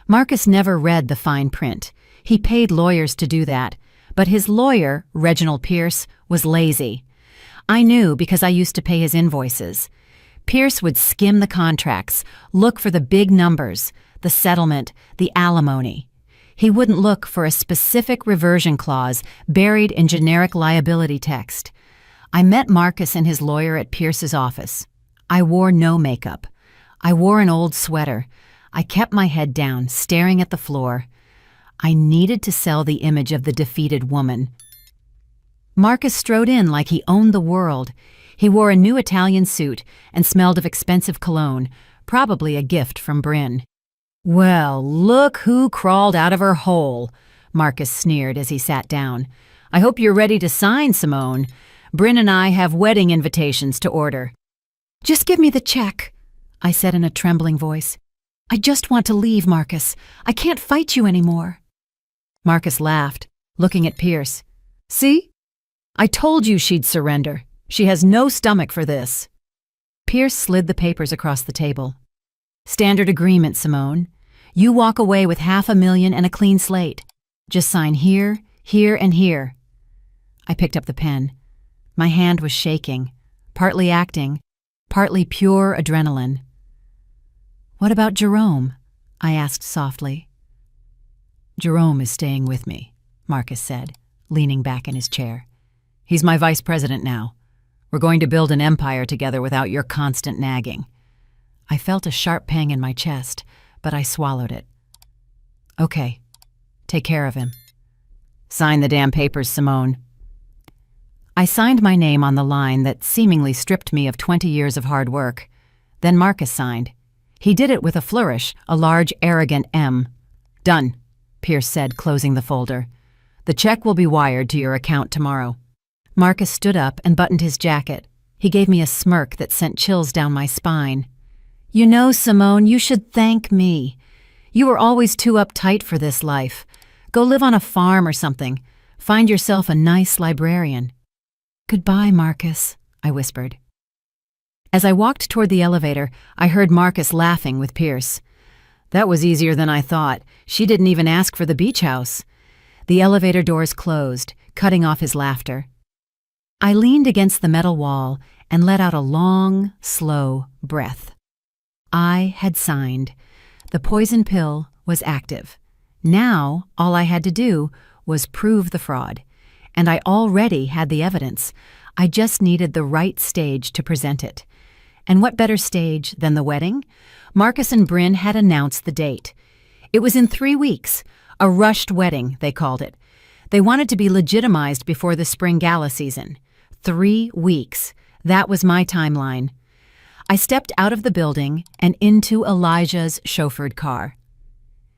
Marcus never read the fine print. He paid lawyers to do that, but his lawyer, Reginald Pierce, was lazy. I knew because I used to pay his invoices. Pierce would skim the contracts, look for the big numbers, the settlement, the alimony. He wouldn't look for a specific reversion clause buried in generic liability text. I met Marcus and his lawyer at Pierce's office. I wore no makeup. I wore an old sweater. I kept my head down, staring at the floor. I needed to sell the image of the defeated woman. Marcus strode in like he owned the world. He wore a new Italian suit and smelled of expensive cologne, probably a gift from Bryn. "Well, look who crawled out of her hole," Marcus sneered as he sat down. "I hope you're ready to sign, Simone. Bryn and I have wedding invitations to order." "Just give me the check," I said in a trembling voice. "I just want to leave, Marcus. I can't fight you anymore." Marcus laughed, looking at Pierce. "See? I told you she'd surrender. She has no stomach for this." Pierce slid the papers across the table. "Standard agreement, Simone. You walk away with $500,000 and a clean slate. Just sign here, here, and here." I picked up the pen. My hand was shaking, partly acting, partly pure adrenaline. "What about Jerome?" I asked softly. "Jerome is staying with me," Marcus said, leaning back in his chair. "He's my vice president now. We're going to build an empire together without your constant nagging." I felt a sharp pang in my chest, but I swallowed it. "Okay, take care of him." "Sign the damn papers, Simone." I signed my name on the line that seemingly stripped me of 20 years of hard work. Then Marcus signed. He did it with a flourish, a large, arrogant M. "Done," Pierce said, closing the folder. "The check will be wired to your account tomorrow." Marcus stood up and buttoned his jacket. He gave me a smirk that sent chills down my spine. "You know, Simone, you should thank me. You were always too uptight for this life. Go live on a farm or something. Find yourself a nice librarian." "Goodbye, Marcus," I whispered. As I walked toward the elevator, I heard Marcus laughing with Pierce. "That was easier than I thought. She didn't even ask for the beach house." The elevator doors closed, cutting off his laughter. I leaned against the metal wall and let out a long, slow breath. I had signed. The poison pill was active. Now, all I had to do was prove the fraud. And I already had the evidence. I just needed the right stage to present it. And what better stage than the wedding? Marcus and Bryn had announced the date. It was in 3 weeks. A rushed wedding, they called it. They wanted to be legitimized before the spring gala season. 3 weeks. That was my timeline. I stepped out of the building and into Elijah's chauffeured car.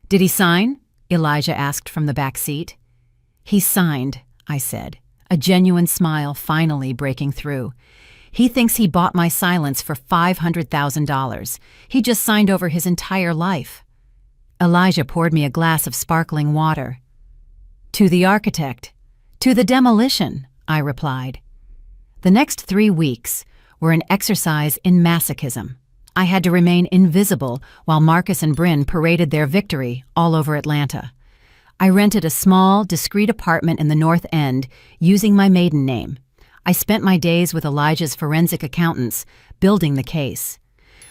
"Did he sign?" Elijah asked from the back seat. "He signed," I said, a genuine smile finally breaking through. "He thinks he bought my silence for $500,000. He just signed over his entire life." Elijah poured me a glass of sparkling water. "To the architect. To the demolition," I replied. The next 3 weeks were an exercise in masochism. I had to remain invisible while Marcus and Bryn paraded their victory all over Atlanta. I rented a small, discreet apartment in the North End using my maiden name. I spent my days with Elijah's forensic accountants, building the case.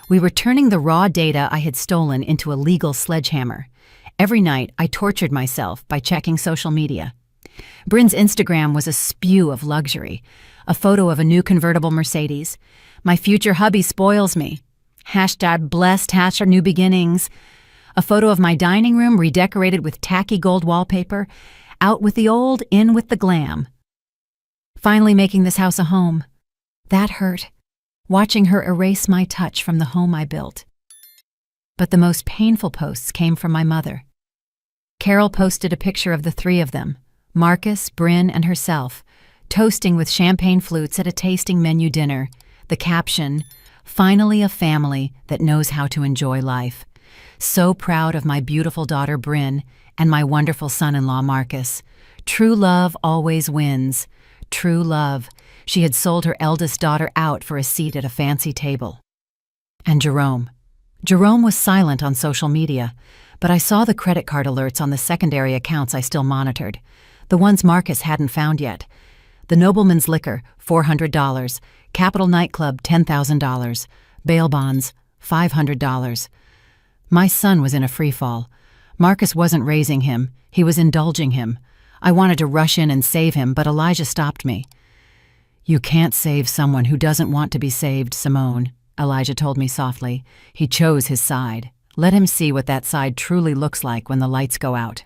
We were turning the raw data I had stolen into a legal sledgehammer. Every night, I tortured myself by checking social media. Bryn's Instagram was a spew of luxury. A photo of a new convertible Mercedes. "My future hubby spoils me." #blessed, #new beginnings. A photo of my dining room redecorated with tacky gold wallpaper. Out with the old, in with the glam. finally making this house a home. That hurt, watching her erase my touch from the home I built. But the most painful posts came from my mother. Carol posted a picture of the three of them, Marcus, Bryn, and herself, toasting with champagne flutes at a tasting menu dinner. The caption, "Finally a family that knows how to enjoy life. So proud of my beautiful daughter Bryn and my wonderful son-in-law Marcus. True love always wins. True love." She had sold her eldest daughter out for a seat at a fancy table. And Jerome. Jerome was silent on social media, but I saw the credit card alerts on the secondary accounts I still monitored, the ones Marcus hadn't found yet. The Nobleman's Liquor, $400. Capital Nightclub, $10,000. Bail bonds, $500. My son was in a freefall. Marcus wasn't raising him, he was indulging him. I wanted to rush in and save him, but Elijah stopped me. "You can't save someone who doesn't want to be saved, Simone," Elijah told me softly. He chose his side. Let him see what that side truly looks like when the lights go out.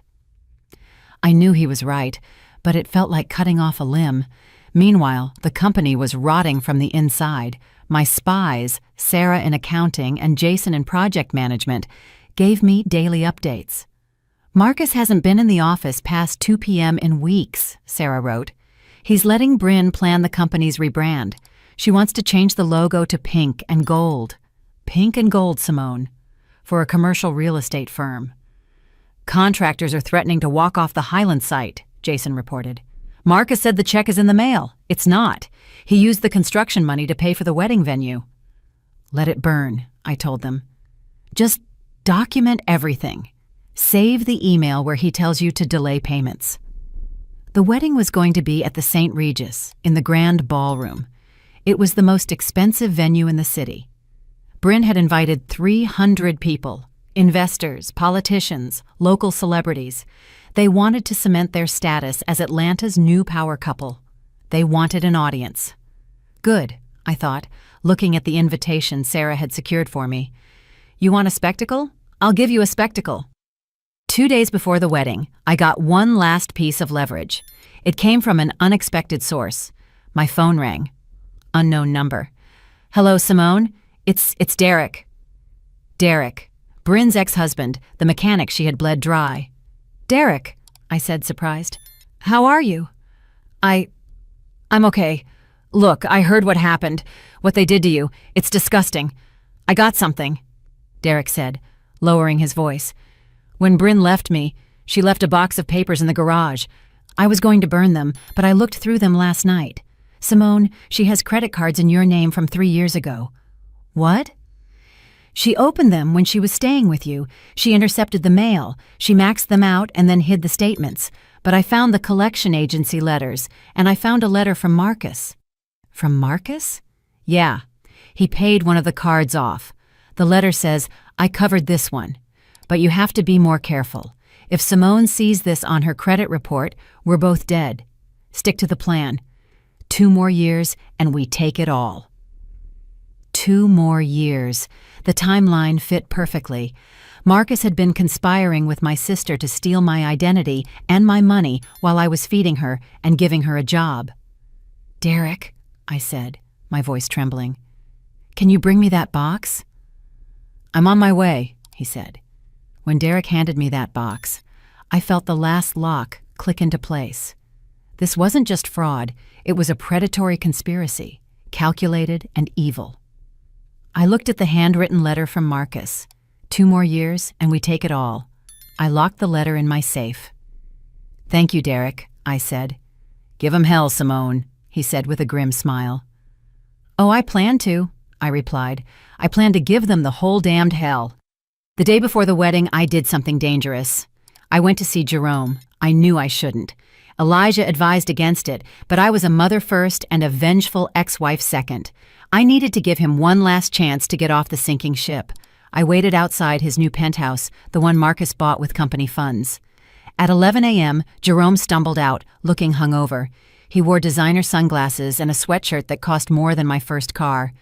I knew he was right, but it felt like cutting off a limb. Meanwhile, the company was rotting from the inside. My spies, Sarah in accounting and Jason in project management, gave me daily updates. "Marcus hasn't been in the office past 2 p.m. in weeks," Sarah wrote. "He's letting Bryn plan the company's rebrand. She wants to change the logo to pink and gold." Pink and gold, Simone. For a commercial real estate firm. "Contractors are threatening to walk off the Highland site," Jason reported. "Marcus said the check is in the mail. It's not. He used the construction money to pay for the wedding venue." "Let it burn," I told them. "Just document everything. Save the email where he tells you to delay payments." The wedding was going to be at the St. Regis, in the Grand Ballroom. It was the most expensive venue in the city. Bryn had invited 300 people, investors, politicians, local celebrities. They wanted to cement their status as Atlanta's new power couple. They wanted an audience. Good, I thought, looking at the invitation Sarah had secured for me. "You want a spectacle? I'll give you a spectacle." 2 days before the wedding, I got one last piece of leverage. It came from an unexpected source. My phone rang. Unknown number. "Hello, Simone? It's Derek." Derek, Bryn's ex-husband, the mechanic she had bled dry. "Derek," I said, surprised. "How are you?" I'm okay. Look, I heard what happened, what they did to you. It's disgusting. I got something," Derek said, lowering his voice. "When Bryn left me, she left a box of papers in the garage. I was going to burn them, but I looked through them last night. Simone, she has credit cards in your name from 3 years ago." "What?" "She opened them when she was staying with you. She intercepted the mail. She maxed them out and then hid the statements. But I found the collection agency letters, and I found a letter from Marcus." "From Marcus?" "Yeah. He paid one of the cards off. The letter says, 'I covered this one. But you have to be more careful. If Simone sees this on her credit report, we're both dead. Stick to the plan. 2 more years, and we take it all.'" 2 more years. The timeline fit perfectly. Marcus had been conspiring with my sister to steal my identity and my money while I was feeding her and giving her a job. "Derek," I said, my voice trembling, "can you bring me that box?" "I'm on my way," he said. When Derek handed me that box, I felt the last lock click into place. This wasn't just fraud, it was a predatory conspiracy, calculated and evil. I looked at the handwritten letter from Marcus. 2 more years, and we take it all. I locked the letter in my safe. "Thank you, Derek," I said. "Give 'em hell, Simone," he said with a grim smile. "Oh, I plan to," I replied. "I plan to give them the whole damned hell." The day before the wedding, I did something dangerous. I went to see Jerome. I knew I shouldn't. Elijah advised against it, but I was a mother first and a vengeful ex-wife second. I needed to give him one last chance to get off the sinking ship. I waited outside his new penthouse, the one Marcus bought with company funds. At 11 a.m., Jerome stumbled out, looking hungover. He wore designer sunglasses and a sweatshirt that cost more than my first car.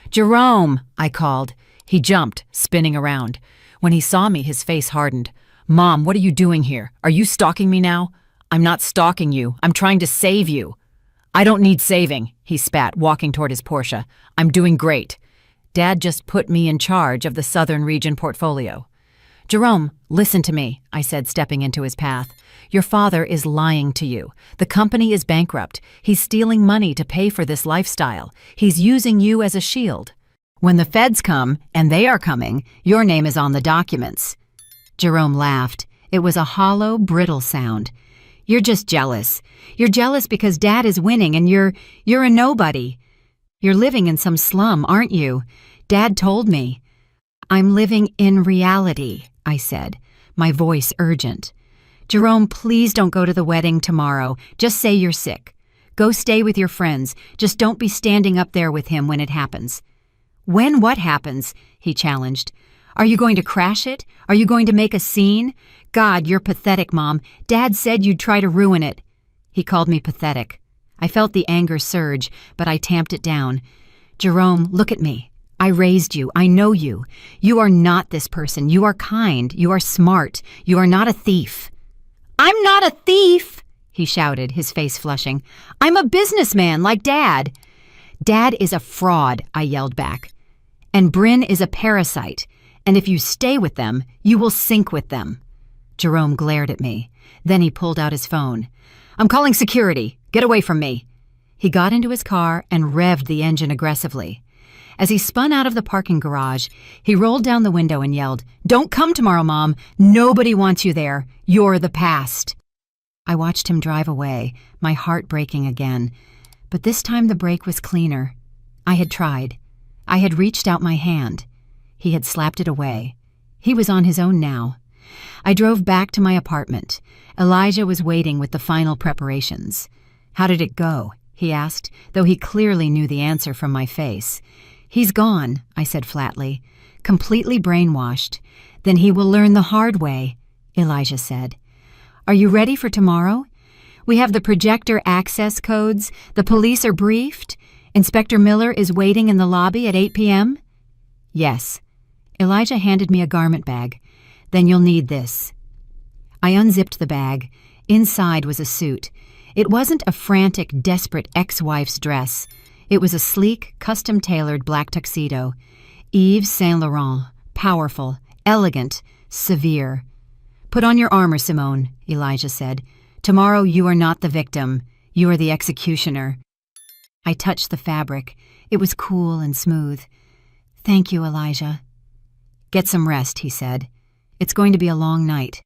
"Jerome!" I called. He jumped, spinning around. When he saw me, his face hardened. "Mom, what are you doing here? Are you stalking me now?" "I'm not stalking you. I'm trying to save you." I don't need saving, he spat, walking toward his Porsche. I'm doing great. Dad just put me in charge of the Southern Region portfolio. Jerome, listen to me, I said, stepping into his path. Your father is lying to you. The company is bankrupt. He's stealing money to pay for this lifestyle. He's using you as a shield. When the feds come, and they are coming, your name is on the documents. Jerome laughed. It was a hollow, brittle sound. You're just jealous. You're jealous because Dad is winning and you're a nobody. You're living in some slum, aren't you? Dad told me. I'm living in reality, I said, my voice urgent. Jerome, please don't go to the wedding tomorrow. Just say you're sick. Go stay with your friends. Just don't be standing up there with him when it happens. When what happens? He challenged. Are you going to crash it? Are you going to make a scene? God, you're pathetic, Mom. Dad said you'd try to ruin it. He called me pathetic. I felt the anger surge, but I tamped it down. Jerome, look at me. I raised you. I know you. You are not this person. You are kind. You are smart. You are not a thief. I'm not a thief, he shouted, his face flushing. I'm a businessman like Dad. Dad is a fraud, I yelled back. And Bryn is a parasite. And if you stay with them, you will sink with them. Jerome glared at me. Then he pulled out his phone. I'm calling security. Get away from me. He got into his car and revved the engine aggressively. As he spun out of the parking garage, he rolled down the window and yelled, Don't come tomorrow, Mom. Nobody wants you there. You're the past. I watched him drive away, my heart breaking again. But this time the brake was cleaner. I had tried. I had reached out my hand. He had slapped it away. He was on his own now. I drove back to my apartment. Elijah was waiting with the final preparations. How did it go? He asked, though he clearly knew the answer from my face. He's gone, I said flatly, completely brainwashed. Then he will learn the hard way, Elijah said. Are you ready for tomorrow? We have the projector access codes. The police are briefed. Inspector Miller is waiting in the lobby at 8 p.m.? Yes. Elijah handed me a garment bag. Then you'll need this. I unzipped the bag. Inside was a suit. It wasn't a frantic, desperate ex-wife's dress. It was a sleek, custom-tailored black tuxedo. Yves Saint Laurent, powerful, elegant, severe. Put on your armor, Simone, Elijah said. Tomorrow you are not the victim. You are the executioner. I touched the fabric. It was cool and smooth. Thank you, Elijah. Get some rest, he said. It's going to be a long night.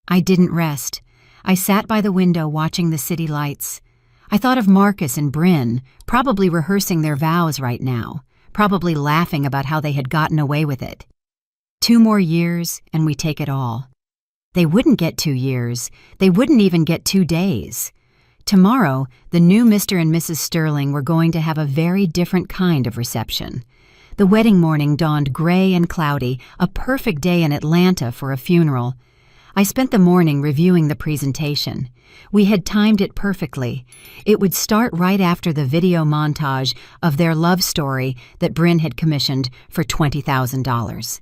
I didn't rest. I sat by the window watching the city lights. I thought of Marcus and Bryn, probably rehearsing their vows right now, probably laughing about how they had gotten away with it. 2 more years, and we take it all. They wouldn't get 2 years. They wouldn't even get 2 days. Tomorrow, the new Mr. and Mrs. Sterling were going to have a very different kind of reception. The wedding morning dawned gray and cloudy, a perfect day in Atlanta for a funeral. I spent the morning reviewing the presentation. We had timed it perfectly. It would start right after the video montage of their love story that Bryn had commissioned for $20,000.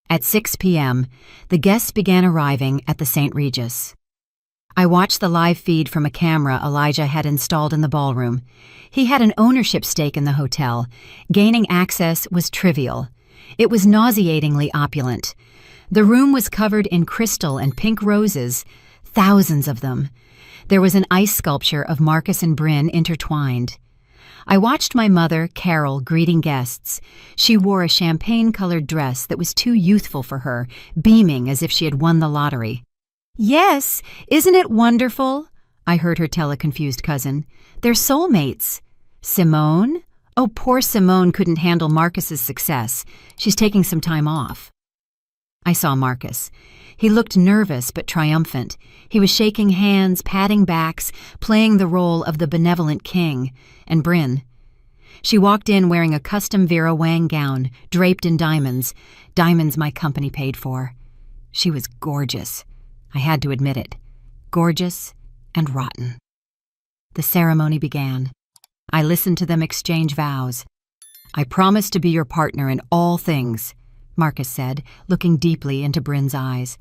At 6 p.m., the guests began arriving at the St. Regis. I watched the live feed from a camera Elijah had installed in the ballroom. He had an ownership stake in the hotel. Gaining access was trivial. It was nauseatingly opulent. The room was covered in crystal and pink roses, thousands of them. There was an ice sculpture of Marcus and Bryn intertwined. I watched my mother, Carol, greeting guests. She wore a champagne-colored dress that was too youthful for her, beaming as if she had won the lottery. Yes, isn't it wonderful? I heard her tell a confused cousin. They're soulmates. Simone? Oh, poor Simone couldn't handle Marcus's success. She's taking some time off. I saw Marcus. He looked nervous but triumphant. He was shaking hands, patting backs, playing the role of the benevolent king. And Bryn. She walked in wearing a custom Vera Wang gown, draped in diamonds. Diamonds my company paid for. She was gorgeous. I had to admit it. Gorgeous and rotten. The ceremony began. I listened to them exchange vows. I promise to be your partner in all things, Marcus said, looking deeply into Bryn's eyes.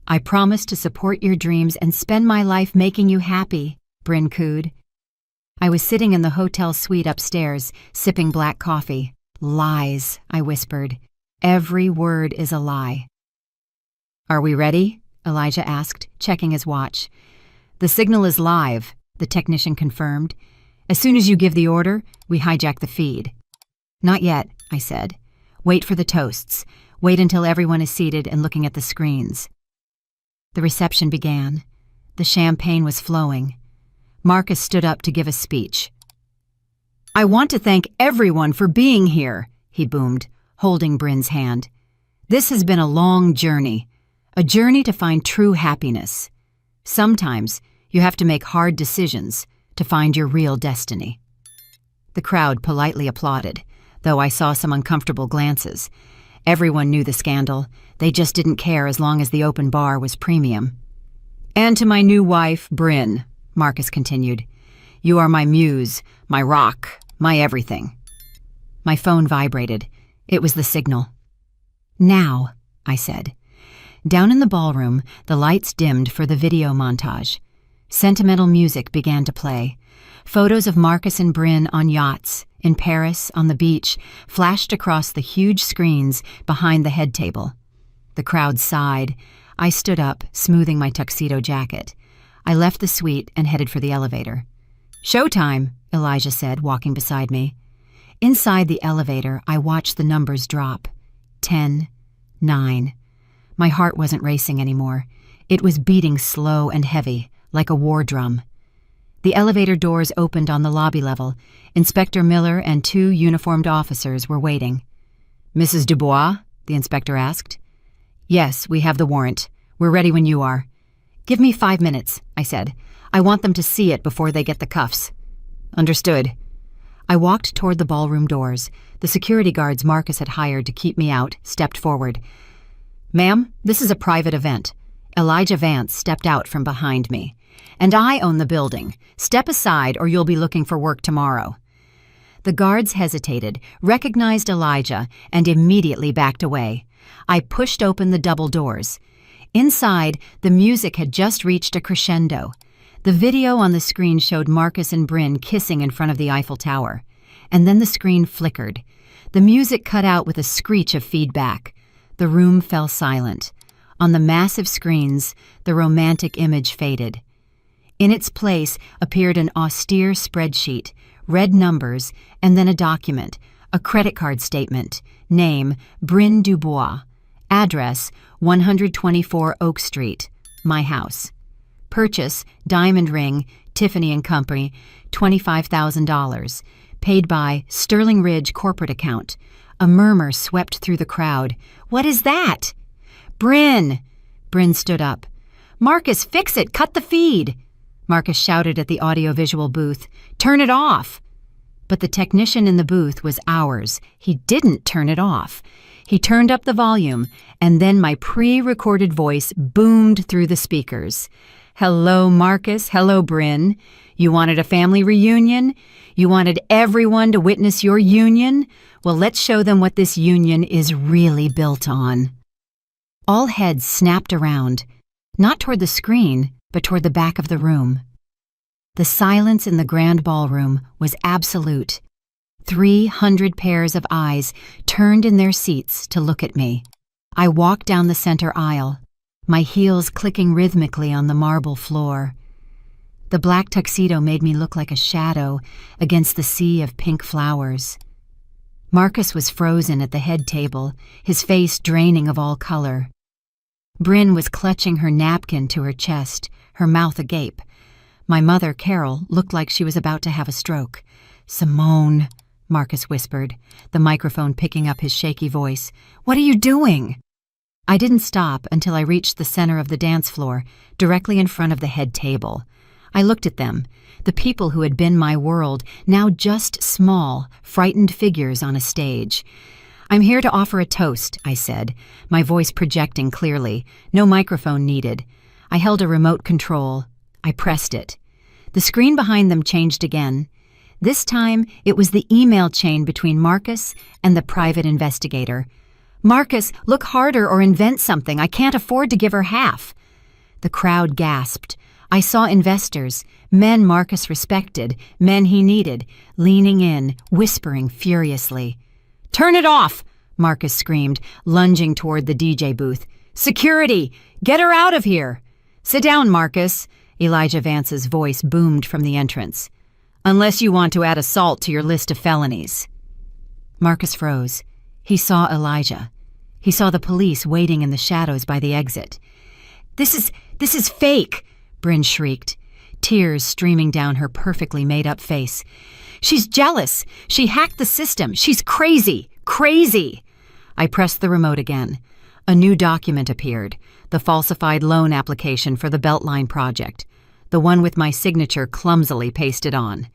I promise to support your dreams and spend my life making you happy, Bryn cooed. I was sitting in the hotel suite upstairs, sipping black coffee. Lies, I whispered. Every word is a lie. Are we ready? Elijah asked, checking his watch. The signal is live, the technician confirmed. As soon as you give the order, we hijack the feed. Not yet, I said. Wait for the toasts. Wait until everyone is seated and looking at the screens. The reception began. The champagne was flowing. Marcus stood up to give a speech. I want to thank everyone for being here, he boomed, holding Bryn's hand. This has been a long journey, a journey to find true happiness. Sometimes you have to make hard decisions to find your real destiny. The crowd politely applauded, though I saw some uncomfortable glances. Everyone knew the scandal. They just didn't care as long as the open bar was premium. And to my new wife, Bryn, Marcus continued. You are my muse, my rock, my everything. My phone vibrated. It was the signal. Now, I said. Down in the ballroom, the lights dimmed for the video montage. Sentimental music began to play. Photos of Marcus and Bryn on yachts, in Paris, on the beach, flashed across the huge screens behind the head table. The crowd sighed. I stood up, smoothing my tuxedo jacket. I left the suite and headed for the elevator. Showtime, Elijah said, walking beside me. Inside the elevator, I watched the numbers drop. 10, 9. My heart wasn't racing anymore. It was beating slow and heavy, like a war drum. The elevator doors opened on the lobby level. Inspector Miller and 2 uniformed officers were waiting. Mrs. Dubois? The inspector asked. Yes, we have the warrant. We're ready when you are. Give me 5 minutes, I said. I want them to see it before they get the cuffs. Understood. I walked toward the ballroom doors. The security guards Marcus had hired to keep me out stepped forward. Ma'am, this is a private event. Elijah Vance stepped out from behind me. And I own the building. Step aside or you'll be looking for work tomorrow. The guards hesitated, recognized Elijah, and immediately backed away. I pushed open the double doors. Inside, the music had just reached a crescendo. The video on the screen showed Marcus and Bryn kissing in front of the Eiffel Tower. And then the screen flickered. The music cut out with a screech of feedback. The room fell silent. On the massive screens, the romantic image faded. In its place appeared an austere spreadsheet, red numbers, and then a document, a credit card statement, name, Bryn Dubois, address, 124 Oak Street, my house. Purchase, diamond ring, Tiffany & Company, $25,000, paid by Sterling Ridge corporate account. A murmur swept through the crowd. What is that? Bryn! Bryn stood up. Marcus, fix it! Cut the feed! Marcus shouted at the audiovisual booth. Turn it off! But the technician in the booth was ours. He didn't turn it off. He turned up the volume, and then my pre-recorded voice boomed through the speakers. Hello, Marcus. Hello, Bryn. You wanted a family reunion? You wanted everyone to witness your union? Well, let's show them what this union is really built on. All heads snapped around, not toward the screen, but toward the back of the room. The silence in the grand ballroom was absolute. 300 pairs of eyes turned in their seats to look at me. I walked down the center aisle, my heels clicking rhythmically on the marble floor. The black tuxedo made me look like a shadow against the sea of pink flowers. Marcus was frozen at the head table, his face draining of all color. Bryn was clutching her napkin to her chest, her mouth agape. My mother, Carol, looked like she was about to have a stroke. Simone, Marcus whispered, the microphone picking up his shaky voice. What are you doing? I didn't stop until I reached the center of the dance floor, directly in front of the head table. I looked at them, the people who had been my world, now just small, frightened figures on a stage. I'm here to offer a toast, I said, my voice projecting clearly. No microphone needed. I held a remote control. I pressed it. The screen behind them changed again. This time, it was the email chain between Marcus and the private investigator. Marcus, look harder or invent something. I can't afford to give her half. The crowd gasped. I saw investors, men Marcus respected, men he needed, leaning in, whispering furiously. "Turn it off!" Marcus screamed, lunging toward the DJ booth. "Security! Get her out of here!" "Sit down, Marcus," Elijah Vance's voice boomed from the entrance. "Unless you want to add assault to your list of felonies." Marcus froze. He saw Elijah. He saw the police waiting in the shadows by the exit. This is fake!" Bryn shrieked, tears streaming down her perfectly made-up face. "She's jealous! She hacked the system! She's crazy! Crazy!" I pressed the remote again. A new document appeared, the falsified loan application for the Beltline project, the one with my signature clumsily pasted on.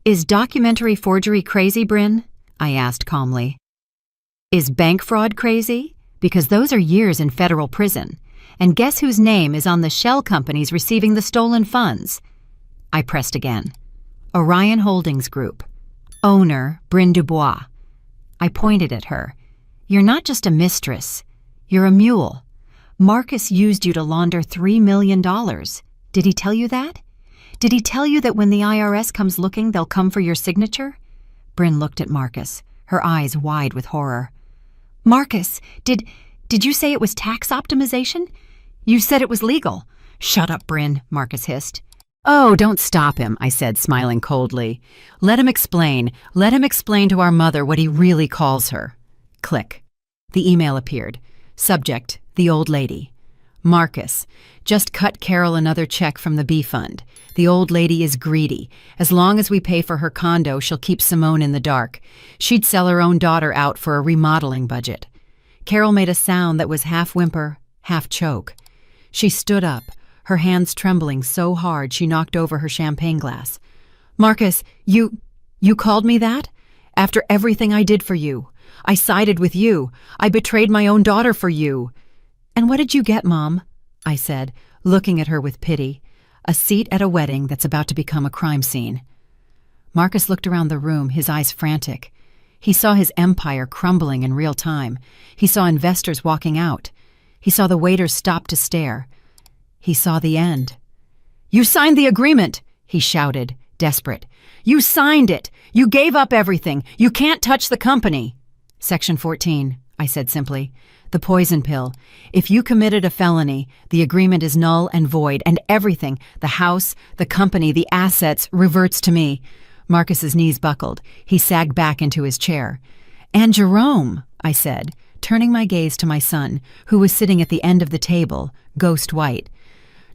"Is documentary forgery crazy, Bryn?" I asked calmly. "Is bank fraud crazy? Because those are years in federal prison. And guess whose name is on the shell companies receiving the stolen funds?" I pressed again. "Orion Holdings Group. Owner, Bryn Dubois." I pointed at her. "You're not just a mistress. You're a mule. Marcus used you to launder $3 million. Did he tell you that? Did he tell you that when the IRS comes looking, they'll come for your signature?" Bryn looked at Marcus, her eyes wide with horror. "Marcus, did you say it was tax optimization? You said it was legal." "Shut up, Bryn," Marcus hissed. "Oh, don't stop him," I said, smiling coldly. Let him explain to our mother what he really calls her." Click. The email appeared. Subject, the old lady. "Marcus, just cut Carol another check from the B fund. The old lady is greedy. As long as we pay for her condo, she'll keep Simone in the dark. She'd sell her own daughter out for a remodeling budget." Carol made a sound that was half whimper, half choke. She stood up, her hands trembling so hard she knocked over her champagne glass. "Marcus, you called me that? After everything I did for you. I sided with you. I betrayed my own daughter for you." "And what did you get, Mom?" I said, looking at her with pity. "A seat at a wedding that's about to become a crime scene." Marcus looked around the room, his eyes frantic. He saw his empire crumbling in real time. He saw investors walking out. He saw the waiters stop to stare. He saw the end. "You signed the agreement!" he shouted, desperate. "You signed it! You gave up everything! You can't touch the company!" "Section 14, I said simply. "The poison pill. If you committed a felony, the agreement is null and void, and everything, the house, the company, the assets, reverts to me." Marcus's knees buckled. He sagged back into his chair. "And Jerome," I said, turning my gaze to my son, who was sitting at the end of the table, ghost white.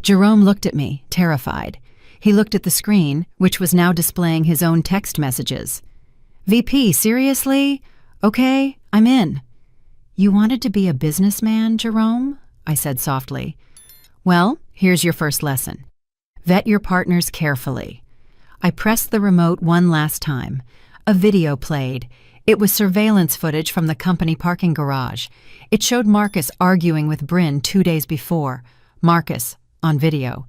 Jerome looked at me, terrified. He looked at the screen, which was now displaying his own text messages. "VP, seriously? Okay, I'm in." "You wanted to be a businessman, Jerome?" I said softly. "Well, here's your first lesson. Vet your partners carefully." I pressed the remote one last time. A video played. It was surveillance footage from the company parking garage. It showed Marcus arguing with Bryn 2 days before. Marcus, on video.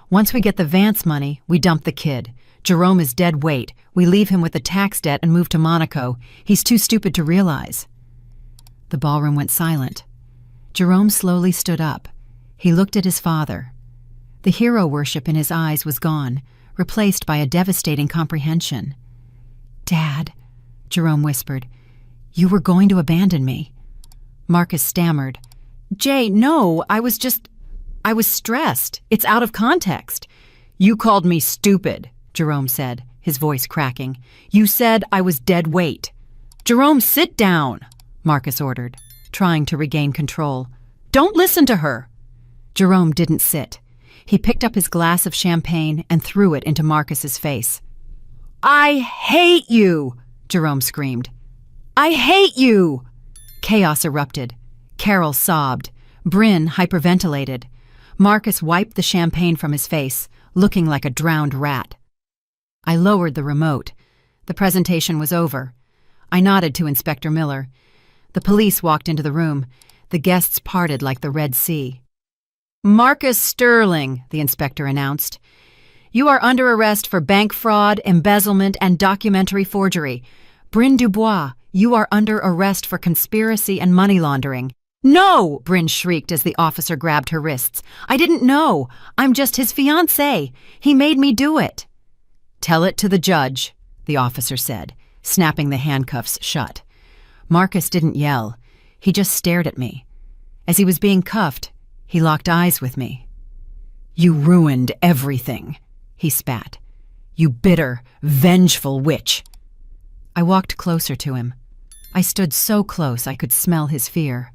"Once we get the Vance money, we dump the kid. Jerome is dead weight. We leave him with the tax debt and move to Monaco. He's too stupid to realize." The ballroom went silent. Jerome slowly stood up. He looked at his father. The hero worship in his eyes was gone, replaced by a devastating comprehension. "Dad," Jerome whispered, "you were going to abandon me." Marcus stammered. "Jay, no, I was stressed. It's out of context." "You called me stupid," Jerome said, his voice cracking. "You said I was dead weight." "Jerome, sit down," Marcus ordered, trying to regain control. "Don't listen to her." Jerome didn't sit. He picked up his glass of champagne and threw it into Marcus's face. "I hate you!" Jerome screamed. "I hate you!" Chaos erupted. Carol sobbed. Bryn hyperventilated. Marcus wiped the champagne from his face, looking like a drowned rat. I lowered the remote. The presentation was over. I nodded to Inspector Miller. The police walked into the room. The guests parted like the Red Sea. "Marcus Sterling," the inspector announced. "You are under arrest for bank fraud, embezzlement, and documentary forgery. Bryn Dubois, you are under arrest for conspiracy and money laundering. No! Bryn shrieked as the officer grabbed her wrists. I didn't know. I'm just his fiancée. He made me do it. Tell it to the judge, the officer said, snapping the handcuffs shut. Marcus didn't yell. He just stared at me. As he was being cuffed, he locked eyes with me. You ruined everything, he spat. You bitter, vengeful witch. I walked closer to him. I stood so close I could smell his fear.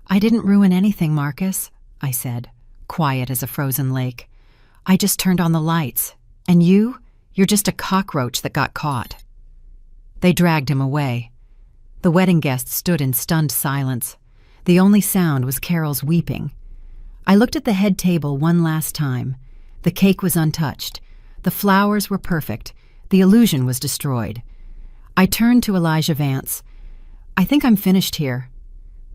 I didn't ruin anything, Marcus, I said, quiet as a frozen lake. I just turned on the lights. And you're just a cockroach that got caught. They dragged him away. The wedding guests stood in stunned silence. The only sound was Carol's weeping. I looked at the head table one last time. The cake was untouched. The flowers were perfect. The illusion was destroyed. I turned to Elijah Vance. I think I'm finished here.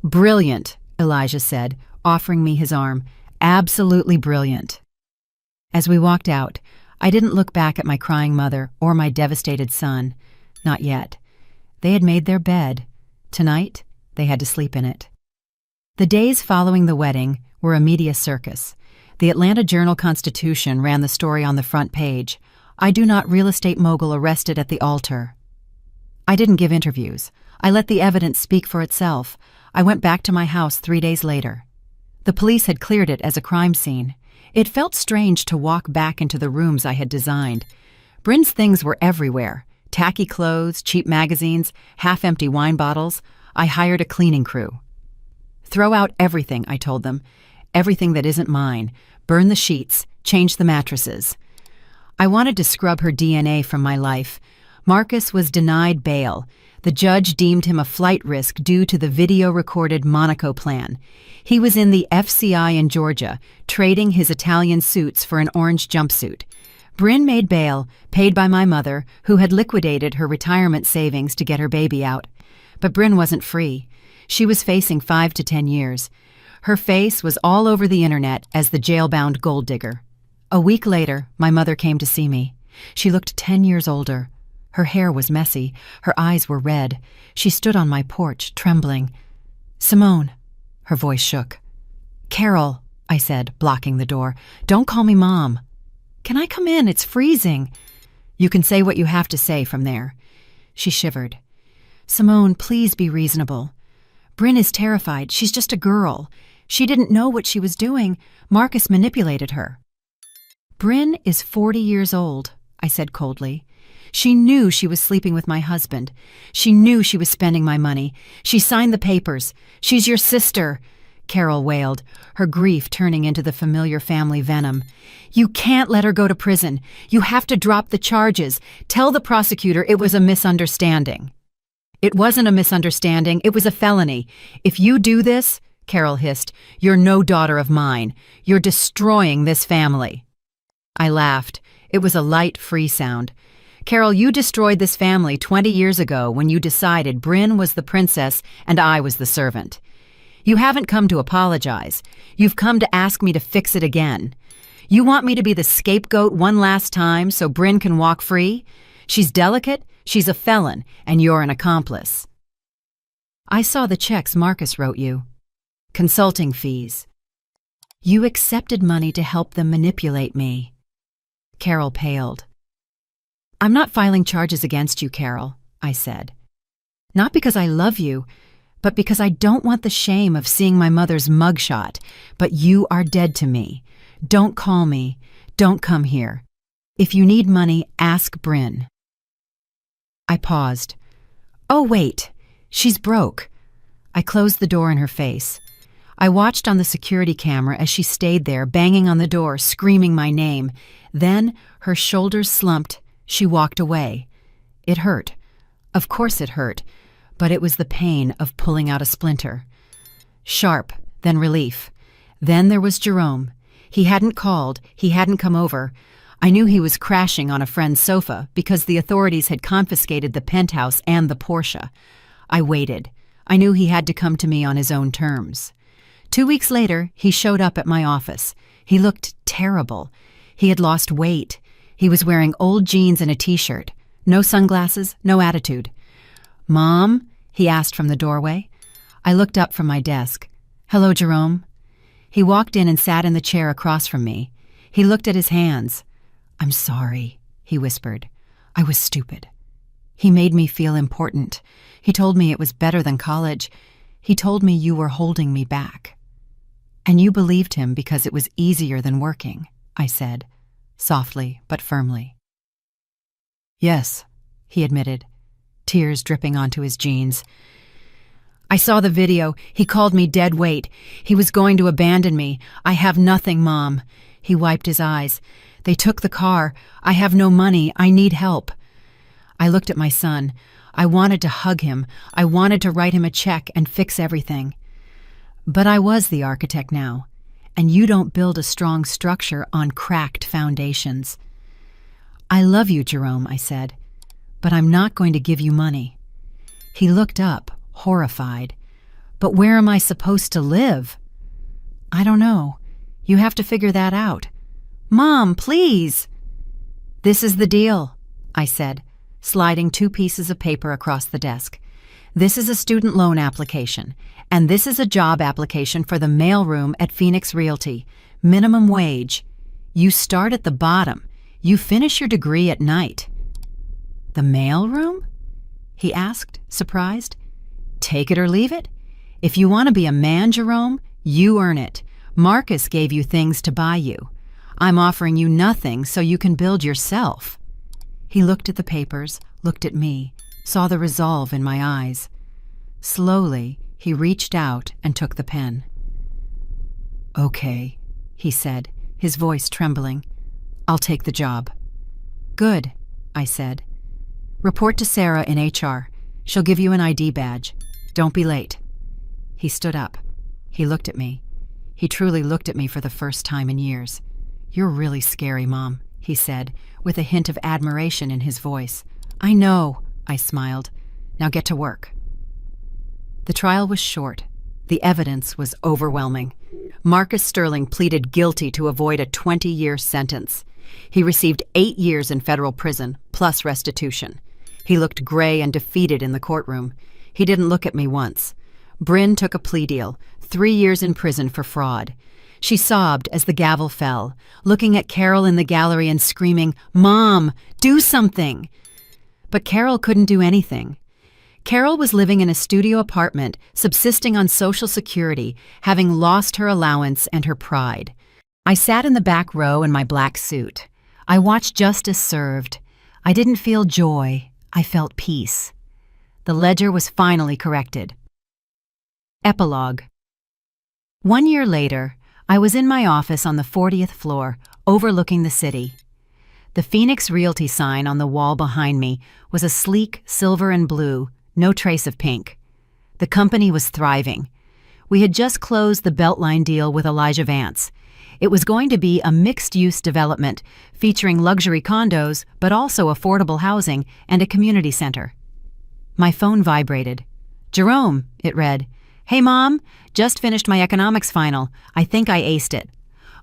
Brilliant, Elijah said, offering me his arm. Absolutely brilliant. As we walked out, I didn't look back at my crying mother or my devastated son. Not yet. They had made their bed. Tonight, they had to sleep in it. The days following the wedding were a media circus. The Atlanta Journal-Constitution ran the story on the front page. I do not real estate mogul arrested at the altar. I didn't give interviews. I let the evidence speak for itself. I went back to my house 3 days later. The police had cleared it as a crime scene. It felt strange to walk back into the rooms I had designed. Bryn's things were everywhere. Tacky clothes, cheap magazines, half-empty wine bottles. I hired a cleaning crew. Throw out everything, I told them. Everything that isn't mine. Burn the sheets. Change the mattresses. I wanted to scrub her DNA from my life. Marcus was denied bail. The judge deemed him a flight risk due to the video-recorded Monaco plan. He was in the FCI in Georgia, trading his Italian suits for an orange jumpsuit. Bryn made bail, paid by my mother, who had liquidated her retirement savings to get her baby out. But Bryn wasn't free. She was facing 5 to 10 years. Her face was all over the internet as the jail-bound gold digger. A week later, my mother came to see me. She looked 10 years older. Her hair was messy. Her eyes were red. She stood on my porch, trembling. Simone. Her voice shook. Carol, I said, blocking the door. Don't call me Mom. Can I come in? It's freezing. You can say what you have to say from there. She shivered. Simone, please be reasonable. Bryn is terrified. She's just a girl. She didn't know what she was doing. Marcus manipulated her. Bryn is 40 years old, I said coldly. She knew she was sleeping with my husband. She knew she was spending my money. She signed the papers. She's your sister, Carol wailed, her grief turning into the familiar family venom. You can't let her go to prison. You have to drop the charges. Tell the prosecutor it was a misunderstanding. It wasn't a misunderstanding. It was a felony. If you do this, Carol hissed, you're no daughter of mine. You're destroying this family. I laughed. It was a light, free sound. Carol, you destroyed this family 20 years ago when you decided Bryn was the princess and I was the servant. You haven't come to apologize. You've come to ask me to fix it again. You want me to be the scapegoat one last time so Bryn can walk free? She's delicate, she's a felon, and you're an accomplice. I saw the checks Marcus wrote you. Consulting fees. You accepted money to help them manipulate me. Carol paled. I'm not filing charges against you, Carol, I said. Not because I love you, but because I don't want the shame of seeing my mother's mugshot. But you are dead to me. Don't call me. Don't come here. If you need money, ask Bryn. I paused. Oh, wait. She's broke. I closed the door in her face. I watched on the security camera as she stayed there, banging on the door, screaming my name. Then her shoulders slumped. She walked away. It hurt. Of course it hurt, but it was the pain of pulling out a splinter. Sharp, then relief. Then there was Jerome. He hadn't called. He hadn't come over. I knew he was crashing on a friend's sofa because the authorities had confiscated the penthouse and the Porsche. I waited. I knew he had to come to me on his own terms. 2 weeks later, he showed up at my office. He looked terrible. He had lost weight. He was wearing old jeans and a t-shirt. No sunglasses, no attitude. Mom, he asked from the doorway. I looked up from my desk. "Hello, Jerome." He walked in and sat in the chair across from me. He looked at his hands. "I'm sorry," he whispered. "I was stupid." He made me feel important. He told me it was better than college. He told me you were holding me back. "And you believed him because it was easier than working," I said, softly but firmly. "Yes," he admitted, tears dripping onto his jeans. "I saw the video. He called me dead weight. He was going to abandon me. I have nothing, Mom." He wiped his eyes. "They took the car. I have no money. I need help." I looked at my son. I wanted to hug him. I wanted to write him a check and fix everything. But I was the architect now, and you don't build a strong structure on cracked foundations. "I love you, Jerome," I said, "but I'm not going to give you money." He looked up, horrified. "But where am I supposed to live?" "I don't know. You have to figure that out." "Mom, please!" "This is the deal," I said, sliding 2 pieces of paper across the desk. "This is a student loan application, and this is a job application for the mailroom at Phoenix Realty. Minimum wage. You start at the bottom. You finish your degree at night." "The mailroom?" he asked, surprised. "Take it or leave it. If you want to be a man, Jerome, you earn it. Marcus gave you things to buy you. I'm offering you nothing so you can build yourself." He looked at the papers, looked at me, saw the resolve in my eyes. Slowly, he reached out and took the pen. "Okay," he said, his voice trembling. "I'll take the job." "Good," I said. "Report to Sarah in HR. She'll give you an ID badge. Don't be late." He stood up. He looked at me. He truly looked at me for the first time in years. "You're really scary, Mom," he said, with a hint of admiration in his voice. "I know," I smiled. "Now get to work." The trial was short. The evidence was overwhelming. Marcus Sterling pleaded guilty to avoid a 20-year sentence. He received 8 years in federal prison, plus restitution. He looked gray and defeated in the courtroom. He didn't look at me once. Bryn took a plea deal, 3 years in prison for fraud. She sobbed as the gavel fell, looking at Carol in the gallery and screaming, "Mom, do something!" But Carol couldn't do anything. Carol was living in a studio apartment, subsisting on Social Security, having lost her allowance and her pride. I sat in the back row in my black suit. I watched justice served. I didn't feel joy. I felt peace. The ledger was finally corrected. Epilogue. 1 year later, I was in my office on the 40th floor, overlooking the city. The Phoenix Realty sign on the wall behind me was a sleek silver and blue, no trace of pink. The company was thriving. We had just closed the Beltline deal with Elijah Vance. It was going to be a mixed-use development featuring luxury condos, but also affordable housing and a community center. My phone vibrated. "Jerome," it read. "Hey, Mom, just finished my economics final. I think I aced it.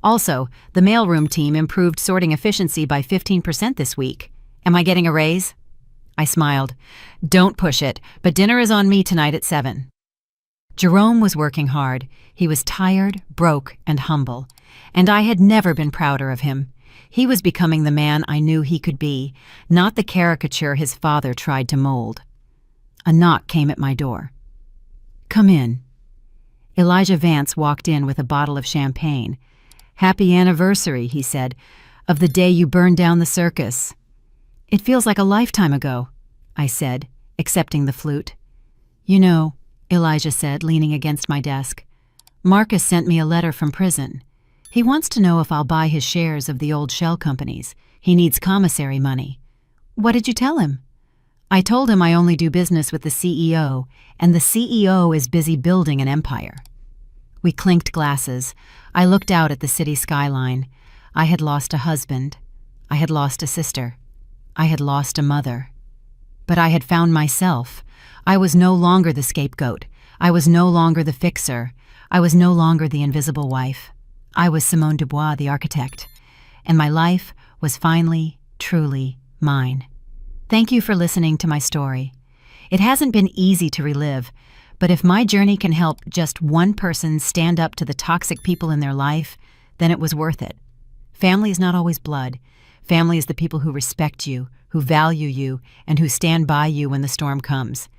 Also, the mailroom team improved sorting efficiency by 15% this week. Am I getting a raise?" I smiled. "Don't push it, but dinner is on me tonight at 7. Jerome was working hard. He was tired, broke, and humble. And I had never been prouder of him. He was becoming the man I knew he could be, not the caricature his father tried to mold. A knock came at my door. "Come in." Elijah Vance walked in with a bottle of champagne. "Happy anniversary," he said, "of the day you burned down the circus." "It feels like a lifetime ago," I said, accepting the flute. "You know," Elijah said, leaning against my desk, "Marcus sent me a letter from prison. He wants to know if I'll buy his shares of the old shell companies. He needs commissary money." "What did you tell him?" "I told him I only do business with the CEO, and the CEO is busy building an empire." We clinked glasses. I looked out at the city skyline. I had lost a husband. I had lost a sister. I had lost a mother. But I had found myself. I was no longer the scapegoat. I was no longer the fixer. I was no longer the invisible wife. I was Simone Dubois, the architect. And my life was finally, truly mine. Thank you for listening to my story. It hasn't been easy to relive, But if my journey can help just one person stand up to the toxic people in their life, then it was worth it. Family is not always blood. Family is the people who respect you, who value you, and who stand by you when the storm comes.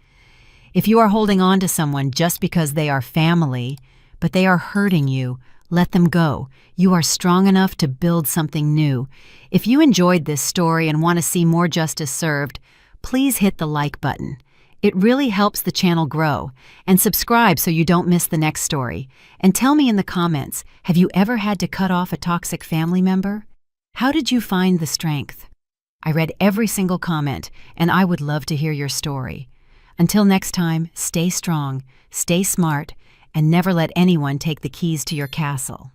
If you are holding on to someone just because they are family, but they are hurting you, let them go. You are strong enough to build something new. If you enjoyed this story and want to see more justice served, please hit the like button. It really helps the channel grow. And subscribe so you don't miss the next story. And tell me in the comments, have you ever had to cut off a toxic family member? How did you find the strength? I read every single comment, and I would love to hear your story. Until next time, stay strong, stay smart, and never let anyone take the keys to your castle.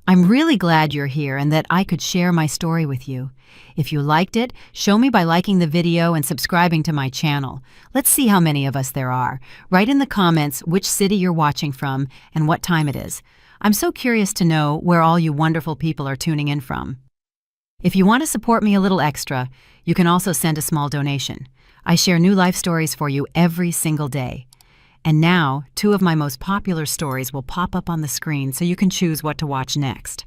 I'm really glad you're here and that I could share my story with you. If you liked it, show me by liking the video and subscribing to my channel. Let's see how many of us there are. Write in the comments which city you're watching from and what time it is. I'm so curious to know where all you wonderful people are tuning in from. If you want to support me a little extra, you can also send a small donation. I share new life stories for you every single day. And now, 2 of my most popular stories will pop up on the screen so you can choose what to watch next.